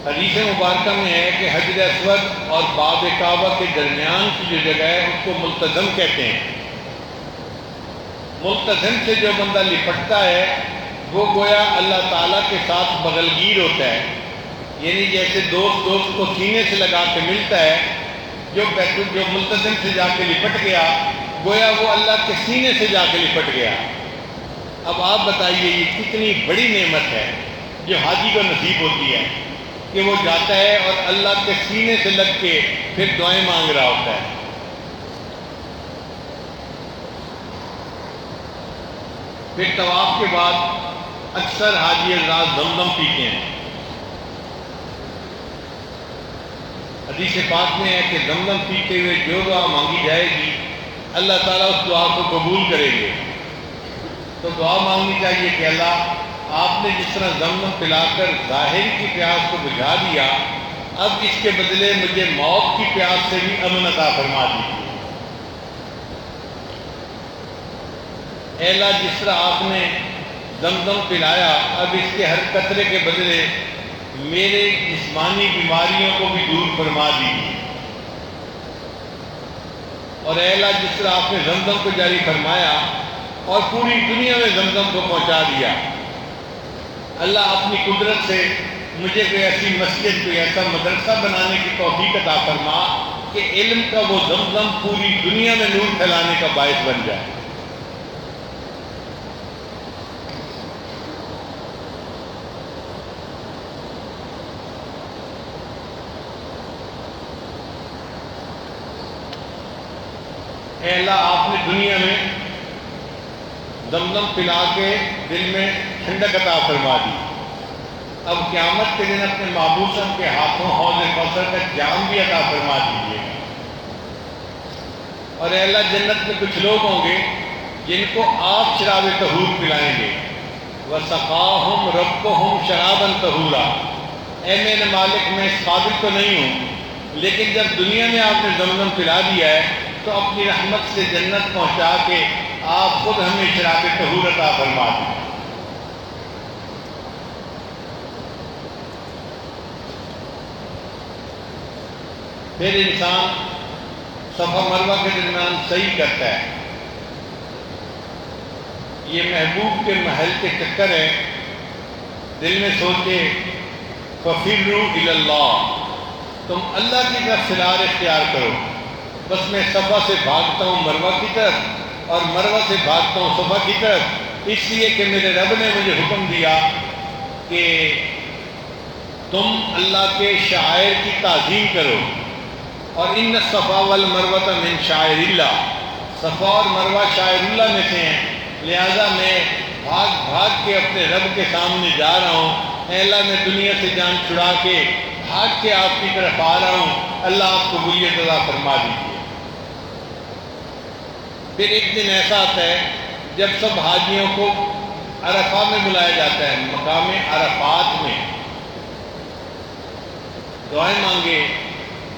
حدیث مبارکہ میں ہے کہ حجر اسود اور باب کعبہ کے درمیان کی جو جگہ ہے اس کو ملتزم کہتے ہیں۔ ملتزم سے جو بندہ لپٹتا ہے وہ گویا اللہ تعالیٰ کے ساتھ بغلگیر ہوتا ہے، یعنی جیسے دوست کو سینے سے لگا کے ملتا ہے، جو ملتزم سے جا کے لپٹ گیا گویا وہ اللہ کے سینے سے جا کے لپٹ گیا۔ اب آپ بتائیے یہ کتنی بڑی نعمت ہے جو حاجی کو نصیب ہوتی ہے کہ وہ جاتا ہے اور اللہ کے سینے سے لگ کے پھر دعائیں مانگ رہا ہوتا ہے۔ پھر طواف کے بعد اکثر حاجی حضرات زمزم پیتے ہیں۔ حدیث پاک میں ہے کہ زمزم پیتے ہوئے جو دعا مانگی جائے گی اللہ تعالیٰ اس دعا کو قبول کریں گے۔ تو دعا مانگنی چاہیے کہ اللہ آپ نے جس طرح زمزم پلا کر ظاہر کی پیاس کو بجھا دیا، اب اس کے بدلے مجھے موت کی پیاس سے بھی امن عطا فرما دیجیے۔ اے اللہ جس طرح آپ نے زمزم پلایا اب اس کے ہر قطرے کے بدلے میرے جسمانی بیماریوں کو بھی دور فرما دیجیے۔ اور اے اللہ جس طرح آپ نے زمزم کو جاری فرمایا اور پوری دنیا میں زمزم کو پہنچا دیا، اللہ اپنی قدرت سے مجھے کوئی ایسی مسجد، کوئی ایسا مدرسہ بنانے کی توفیق عطا فرما کہ علم کا وہ زمزم پوری دنیا میں نور پھیلانے کا باعث بن جائے۔ اے اللہ آپ نے دنیا میں زمزم پلا کے دل میں ٹھنڈک عطا فرما دی، اب قیامت کے دن اپنے محبوب صاحب کے ہاتھوں حوض کوثر کا جام بھی عطا فرما دیجیے۔ اور اے اللہ جنت میں کچھ لوگ ہوں گے جن کو آپ شراب طہور پلائیں گے، وَسَقَاهُمْ رَبُّهُمْ شَرَابًا طَهُورًا۔ اے میرے مالک میں اس قابل تو نہیں ہوں، لیکن جب دنیا میں آپ نے زمزم پلا دیا ہے تو اپنی رحمت سے جنت پہنچا کے آپ خود ہمیں شراب طہور عطا فرما دیں۔ پھر انسان صفا مروہ کے درمیان صحیح کرتا ہے، یہ محبوب کے محل کے چکر ہے، دل میں سوچے فَفِرُّوا إِلَى اللَّهِ، تم اللہ کی طرف فرار اختیار کرو۔ بس میں صفا سے بھاگتا ہوں مروہ کی طرف اور مروہ سے بھاگتا ہوں صفا کی طرف، اس لیے کہ میرے رب نے مجھے حکم دیا کہ تم اللہ کے شعائر کی تعظیم کرو، اور ان الصفا والمروۃ من شعائر اللہ، صفا اور مروہ شاعر اللہ میں سے ہیں، لہذا میں بھاگ بھاگ کے اپنے رب کے سامنے جا رہا ہوں۔ اے اللہ میں دنیا سے جان چھڑا کے بھاگ کے آپ کی طرف آ رہا ہوں، اللہ آپ کو قبولیت عطا فرما دیجیے۔ پھر ایک دن ایسا آتا ہے جب سب حاجیوں کو عرفہ میں بلایا جاتا ہے، مقام عرفات میں دعائیں مانگے،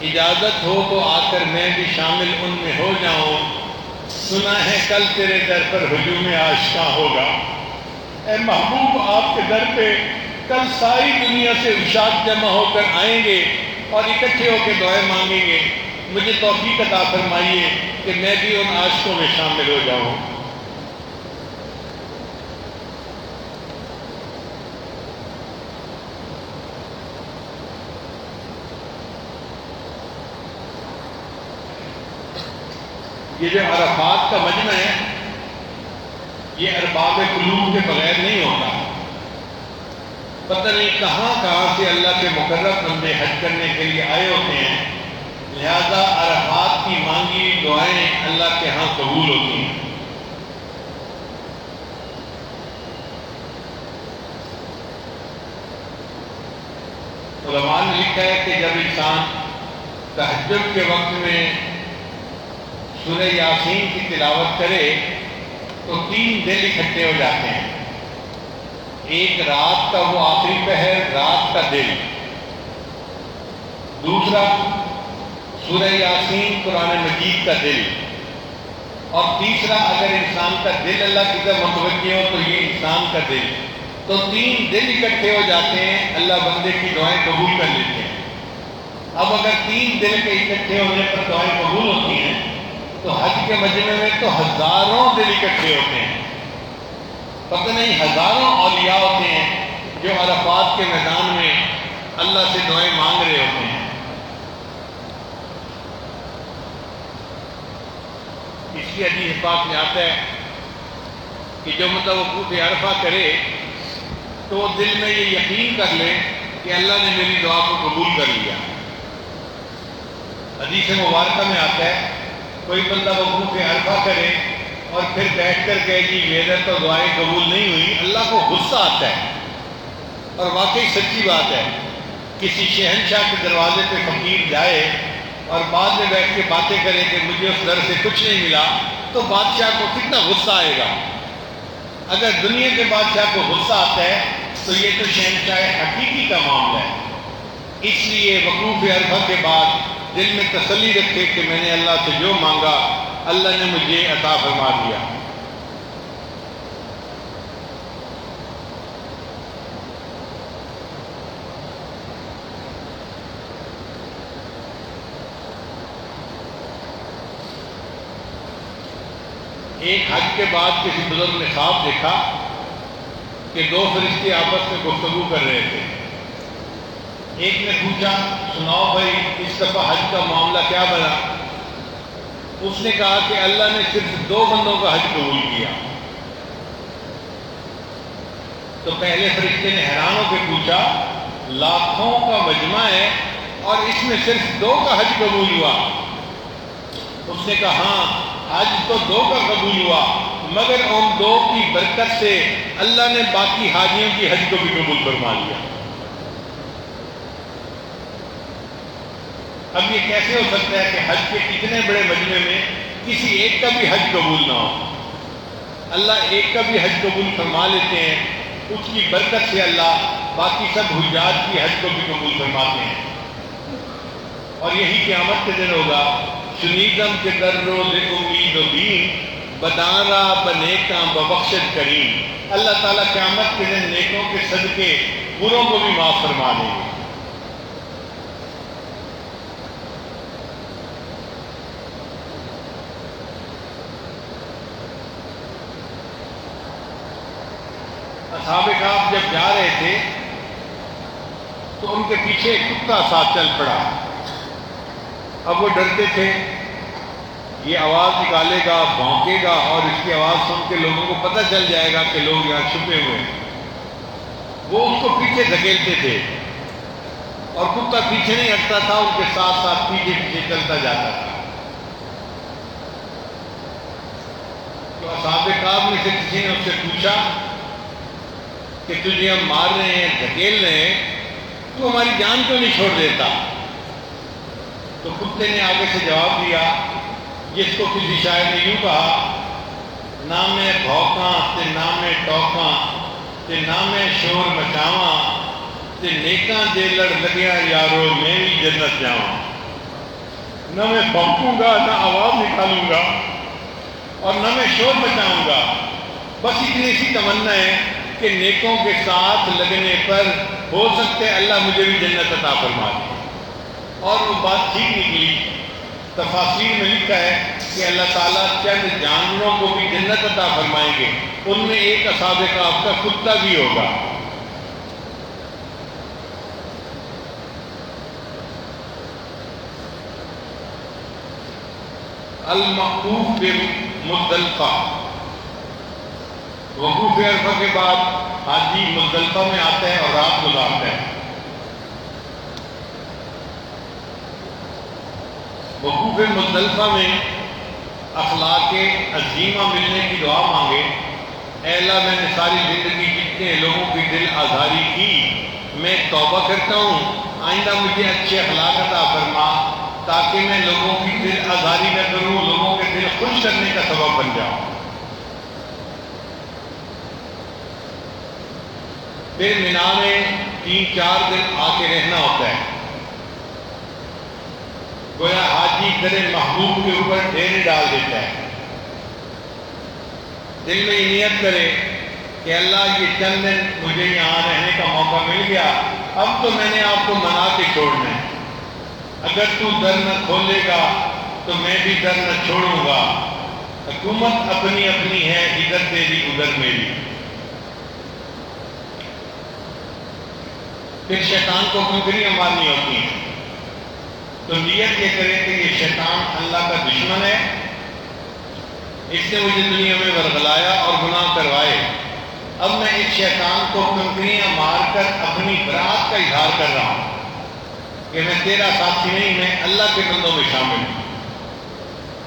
اجازت ہو تو آ کر میں بھی شامل ان میں ہو جاؤں، سنا ہے کل تیرے در پر ہجوم آشکاں ہوگا۔ اے محبوب، آپ کے در پہ کل ساری دنیا سے عشاق جمع ہو کر آئیں گے اور اکٹھے ہو کے دعائیں مانگیں گے۔ مجھے توفیق عطا فرمائیے کہ میں بھی ان عاشقوں میں شامل ہو جاؤں۔ یہ جو عرفات کا مجمع ہے، یہ ارباب قلوب کے بغیر نہیں ہوتا۔ پتہ نہیں کہاں کہاں سے اللہ کے مقرب بندے حج کرنے کے لیے آئے ہوتے ہیں، لہذا عرفات کی مانگی دعائیں اللہ کے ہاں قبول ہوتی ہیں۔ علماء نے لکھا ہے کہ جب انسان تہجد کے وقت میں سورہ یاسین کی تلاوت کرے تو 3 دل اکٹھے ہو جاتے ہیں۔ ایک رات کا وہ آخری پہر، رات کا دل، دوسرا سورہ یاسین قرآن مجید کا دل، اور تیسرا اگر انسان کا دل اللہ کی طرف متوجہ ہو تو یہ انسان کا دل۔ تو 3 دل اکٹھے ہو جاتے ہیں، اللہ بندے کی دعائیں قبول کر لیتے ہیں۔ اب اگر 3 دل کے اکٹھے ہونے پر دعائیں قبول ہوتی ہیں تو حج کے مجمع میں تو ہزاروں دل اکٹھے ہوتے ہیں۔ پتہ نہیں ہزاروں اولیاء ہوتے ہیں جو عرفات کے میدان میں اللہ سے دعائیں مانگ رہے ہوتے ہیں۔ اس لیے حدیث پاک میں آتا ہے کہ جو وقوف عرفہ کرے تو وہ دل میں یہ یقین کر لے کہ اللہ نے میری دعا کو قبول کر لیا۔ حدیث مبارکہ میں آتا ہے کوئی بندہ وقوف عرفہ کرے اور پھر بیٹھ کر کہے جی میرے تو دعائیں قبول نہیں ہوئی، اللہ کو غصہ آتا ہے۔ اور واقعی سچی بات ہے، کسی شہنشاہ کے دروازے پہ فقیر جائے اور بعد میں بیٹھ کے باتیں کرے کہ مجھے اس در سے کچھ نہیں ملا، تو بادشاہ کو کتنا غصہ آئے گا۔ اگر دنیا کے بادشاہ کو غصہ آتا ہے تو یہ تو شہنشاہ حقیقی کا معاملہ ہے۔ اس لیے وقوف عرفہ کے بعد دل میں تسلی رکھے کہ میں نے اللہ سے جو مانگا اللہ نے مجھے عطا فرما دیا۔ ایک حج کے بعد کسی بزرگ نے خواب دیکھا کہ 2 فرشتے آپس میں گفتگو کر رہے تھے۔ ایک نے پوچھا سناؤ بھائی اس دفعہ حج کا معاملہ کیا بنا؟ اس نے کہا کہ اللہ نے صرف 2 بندوں کا حج قبول کیا۔ تو پہلے فرشتے نے حیران ہو کے پوچھا لاکھوں کا مجمع ہے اور اس میں صرف 2 کا حج قبول ہوا؟ اس نے کہا ہاں حج تو 2 کا قبول ہوا، مگر ان 2 کی برکت سے اللہ نے باقی حاجیوں کی حج کو بھی قبول فرما لیا۔ اب یہ کیسے ہو سکتا ہے کہ حج کے اتنے بڑے مجمع میں کسی ایک کا بھی حج قبول نہ ہو؟ اللہ ایک کا بھی حج قبول فرما لیتے ہیں، اس کی برکت سے اللہ باقی سب حجاج کی حج کو بھی قبول فرماتے ہیں۔ اور یہی قیامت کے دن ہوگا، شنیدم کے در روز امید و دین بدارا بنیکاں ببخشت کریم۔ اللہ تعالیٰ قیامت کے دن نیکوں کے صدقے بروں کو بھی معاف فرما دیں گے۔ اصحاب کہف جب جا رہے تھے تو ان کے پیچھے ایک کتا ساتھ چل پڑا۔ اب وہ ڈرتے تھے یہ آواز نکالے گا، بھونکے گا اور اس کی آواز سن کے لوگوں کو پتہ چل جائے گا کہ لوگ یہاں چھپے ہوئے ہیں۔ وہ اس کو پیچھے دھکیلتے تھے اور کتا پیچھے نہیں ہٹتا تھا، ان کے ساتھ ساتھ پیچھے پیچھے چلتا جاتا تھا۔ تو اصحاب کہف میں سے کسی نے اس سے پوچھا کہ تجھے ہم مار رہے ہیں، دھکیل رہے ہیں، تو ہماری جان کیوں نہیں چھوڑ دیتا؟ تو کتے نے آگے سے جواب دیا جس کو کسی شاعر نے یوں کہا، نہ میں بھوکاں تے نہ میں ٹوکاں تے نہ میں شور مچاواں تے نیکاں دے لڑ لگیا یارو میں بھی جنت جاواں۔ نہ میں بھونکوں گا، نہ آواز نکالوں گا، اور نہ میں شور مچاؤں گا. بس اتنی سی تمنا ہے کہ نیکوں کے ساتھ لگنے پر ہو سکتے اللہ مجھے بھی جنت عطا فرما دے. اور وہ بات ٹھیک نکلی. تفاسیر میں لکھا ہے کہ اللہ تعالیٰ چند جانوروں کو بھی جنت عطا فرمائیں گے. ان میں ایک اصحاب کہف کا کتا بھی ہوگا. الموقوف بمزدلفہ، وقوف عرفہ کے بعد حاجی مزدلفہ میں آتا ہے اور رات گزارتا ہے. وقوف مزدلفہ میں اخلاق عظیمہ ملنے کی دعا مانگے. اے اللہ، میں نے ساری زندگی جتنے لوگوں کی دل آزاری کی، میں توبہ کرتا ہوں، آئندہ مجھے اچھے اخلاق عطا فرما تاکہ میں لوگوں کی دل آزاری نہ کروں، لوگوں کے دل خوش کرنے کا سبب بن جاؤں. پھر مینا میں 3-4 دن آ کے رہنا ہوتا ہے. گویا حاجی در محبوب کے اوپر ڈیرے ڈال دیتا ہے. دل میں یہ نیت کرے کہ اللہ، یہ چند دن مجھے یہاں رہنے کا موقع مل گیا، اب تو میں نے آپ کو منا کے چھوڑنا ہے. اگر تو در نہ کھولے گا تو میں بھی در نہ چھوڑوں گا. حکومت اپنی اپنی ہے، ادھر تیری ادھر میری. پھر شیطان کو کنکریاں مارنی ہوتی ہیں. تو نیت یہ کرے کہ یہ شیطان اللہ کا دشمن ہے، اس نے مجھے دنیا میں ورغلایا اور گناہ کروائے. اب میں اس شیطان کو کنکریاں مار کر اپنی برات کا اظہار کر رہا ہوں کہ میں تیرا ساتھی نہیں، میں اللہ کے بندوں میں شامل ہوں.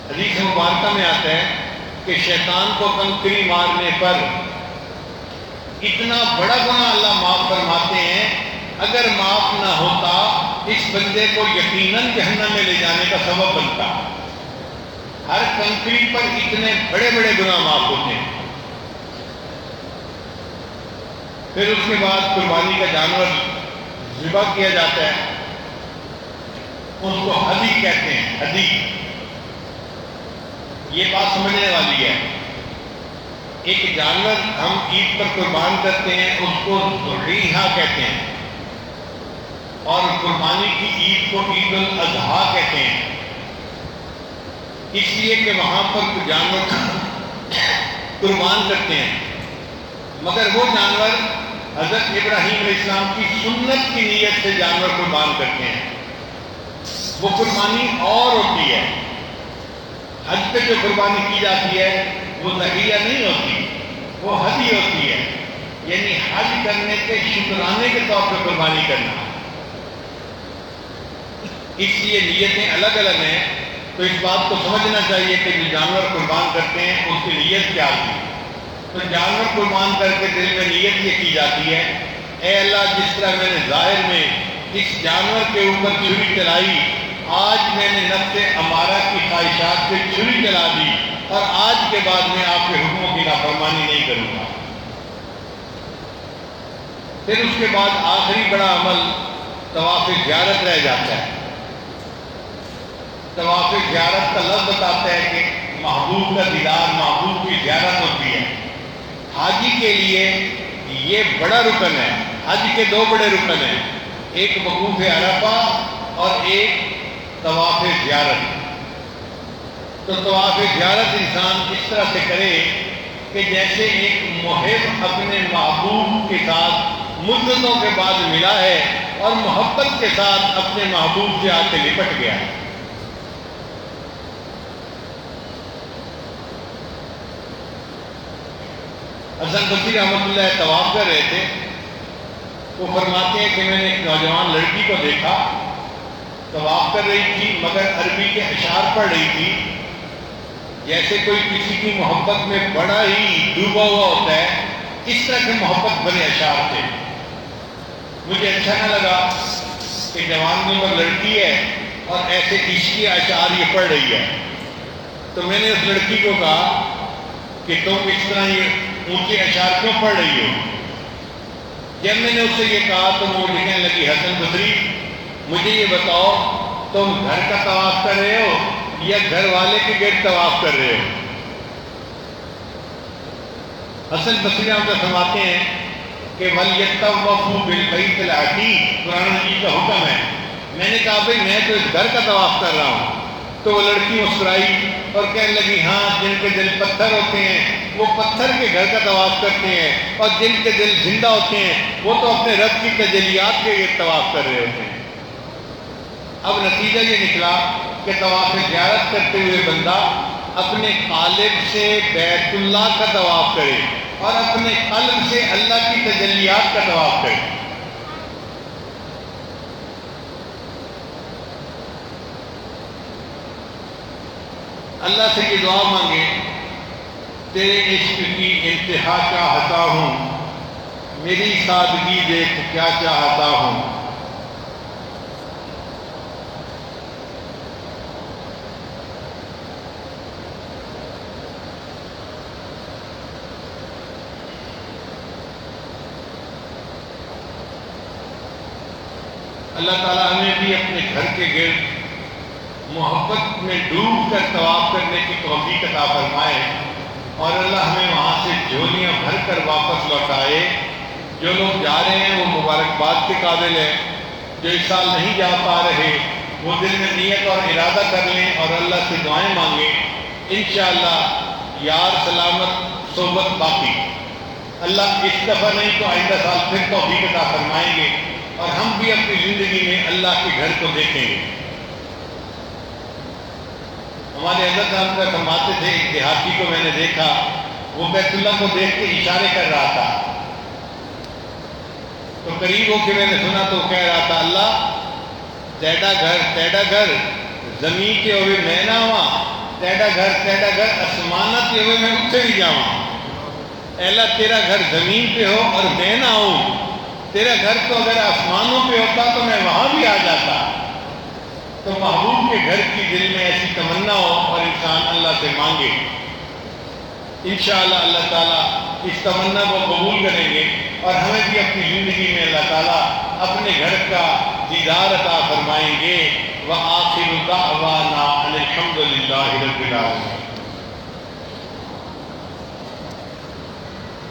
حدیث مبارکہ میں آتا ہے کہ شیطان کو کنکری مارنے پر اتنا بڑا گناہ اللہ معاف فرماتے ہیں، اگر معاف نہ ہوتا اس بندے کو یقیناً جہنم میں لے جانے کا سبب بنتا. ہر کنکری پر اتنے بڑے بڑے گناہ معاف ہوتے ہیں. پھر اس کے بعد قربانی کا جانور ذبح کیا جاتا ہے. اس کو ہدی کہتے ہیں. ہدی، یہ بات سمجھنے والی ہے. ایک جانور ہم عید پر قربان کرتے ہیں، اس کو ذبیحہ کہتے ہیں، اور قربانی کی عید کو عید الاضحیٰ کہتے ہیں. اس لیے کہ وہاں پر جانور قربان کرتے ہیں، مگر وہ جانور حضرت ابراہیم علیہ السلام کی سنت کی نیت سے جانور قربان کرتے ہیں. وہ قربانی اور ہوتی ہے. حج پہ جو قربانی کی جاتی ہے وہ ضحیہ نہیں ہوتی، وہ ہدی ہوتی ہے. یعنی حج کرنے کے شکرانے کے طور پہ قربانی کرنا. اس لیے نیتیں الگ الگ ہیں. تو اس بات کو سمجھنا چاہیے کہ جو جانور قربان کرتے ہیں اس کی نیت کیا ہوتی ہے. تو جانور قربان کر کے دل میں نیت یہ کی جاتی ہے، اے اللہ، جس طرح میں نے ظاہر میں اس جانور کے اوپر چھری چلائی، آج میں نے نفس امارہ کی خواہشات پہ چھری چلا دی، اور آج کے بعد میں آپ کے حکموں کی نافرمانی نہیں کروں گا. پھر اس کے بعد آخری بڑا عمل طواف زیارت رہ جاتا ہے. طواف زیارت کا لفظ بتاتا ہے کہ محبوب کا دیدار، محبوب کی زیارت ہوتی ہے. حاجی کے لیے یہ بڑا رکن ہے. حج کے 2 بڑے رکن ہیں، ایک وقوف عرفہ اور ایک طواف زیارت. تو طواف زیارت انسان اس طرح سے کرے کہ جیسے ایک محب اپنے محبوب کے ساتھ مدتوں کے بعد ملا ہے اور محبت کے ساتھ اپنے محبوب سے آ کے لپٹ گیا ہے. حسن بصری رحمۃ اللہ طواف کر رہے تھے. وہ فرماتے ہیں کہ میں نے ایک نوجوان لڑکی کو دیکھا، طواف کر رہی تھی مگر عربی کے اشعار پڑھ رہی تھی، جیسے کوئی کسی کی محبت میں بڑا ہی ڈوبا ہوا ہوتا ہے، اس طرح کے محبت بنے اشعار تھے. مجھے اچھا نہ لگا کہ جوان عمر لڑکی ہے اور ایسے عشقی اشعار یہ پڑھ رہی ہے. تو میں نے اس لڑکی کو کہا کہ تم اس طرح یہ اونچے اشعار کیوں پڑھ رہی ہو؟ جب میں نے اس سے یہ کہا تو وہ لکھنے لگی، حسن بصری، مجھے یہ بتاؤ تم گھر کا طواف کر رہے ہو یا گھر والے کے گرد طواف کر رہے ہو؟ حسن بصری ہم فرماتے ہیں کہ وَلْيَطَّوَّفُوا بِالْبَيْتِ الْعَتِيقِ، قرآن مجید کا حکم ہے۔ میں نے کہا بھائی میں تو اس گھر کا طواف کر رہا ہوں۔ تو وہ لڑکی مسکرائی اور کہنے لگی ہاں جن کے دل پتھر ہوتے ہیں وہ پتھر کے گھر کا طواف کرتے ہیں، اور جن کے دل زندہ ہوتے ہیں وہ تو اپنے رب کی تجلیات کے یہ طواف کر رہے ہوتے ہیں۔ اب نتیجہ یہ نکلا کہ طواف زیارت کرتے ہوئے بندہ اپنے قالب سے بیت اللہ کا طواف کرے اور اپنے قلب سے اللہ کی تجلیات کا طواف کرے۔ اللہ سے یہ دعا مانگے تیرے عشق کی انتہا چاہتا ہوں، میری سادگی دیکھ کیا چاہتا ہوں۔ اللہ تعالیٰ ہمیں بھی اپنے گھر کے گرد محبت میں ڈوب کر طواف کرنے کی توفیق عطا فرمائے، اور اللہ ہمیں وہاں سے جھولیاں بھر کر واپس لوٹائے۔ جو لوگ جا رہے ہیں وہ مبارکباد کے قابل ہیں، جو اس سال نہیں جا پا رہے وہ دل میں نیت اور ارادہ کر لیں اور اللہ سے دعائیں مانگیں۔ انشاءاللہ یار سلامت صحبت باقی، اللہ اس دفعہ نہیں تو آئندہ سال پھر توفیق عطا فرمائیں گے، اور ہم بھی اپنی زندگی میں اللہ کے گھر کو دیکھیں گے۔ ہمارے حضرت صاحب کا فرماتے تھے ایک دیہاتی کو میں نے دیکھا، وہ بیت اللہ کو دیکھ کے اشارے کر رہا تھا، تو قریب ہو کے میں نے سنا تو کہہ رہا تھا اللہ تیڑا گھر زمین کے ہوئے میں نہ ہوا، تیڑا گھر آسمانت کے ہوئے میں اس سے بھی جاواں۔ اے اللہ تیرا گھر زمین پہ ہو اور میں نہ ہوں، تیرا گھر تو اگر آسمانوں پہ ہوتا تو میں وہاں بھی آ جاتا۔ تو محبوب کے گھر کی دل میں ایسی تمنا ہو اور انسان اللہ سے مانگے، انشاءاللہ اللہ تعالیٰ اس تمنا کو قبول کریں گے، اور ہمیں بھی اپنی زندگی میں اللہ تعالیٰ اپنے گھر کا دیدار عطا فرمائیں گے۔ وآخر دعوانا ان الحمد للہ رب العالمین۔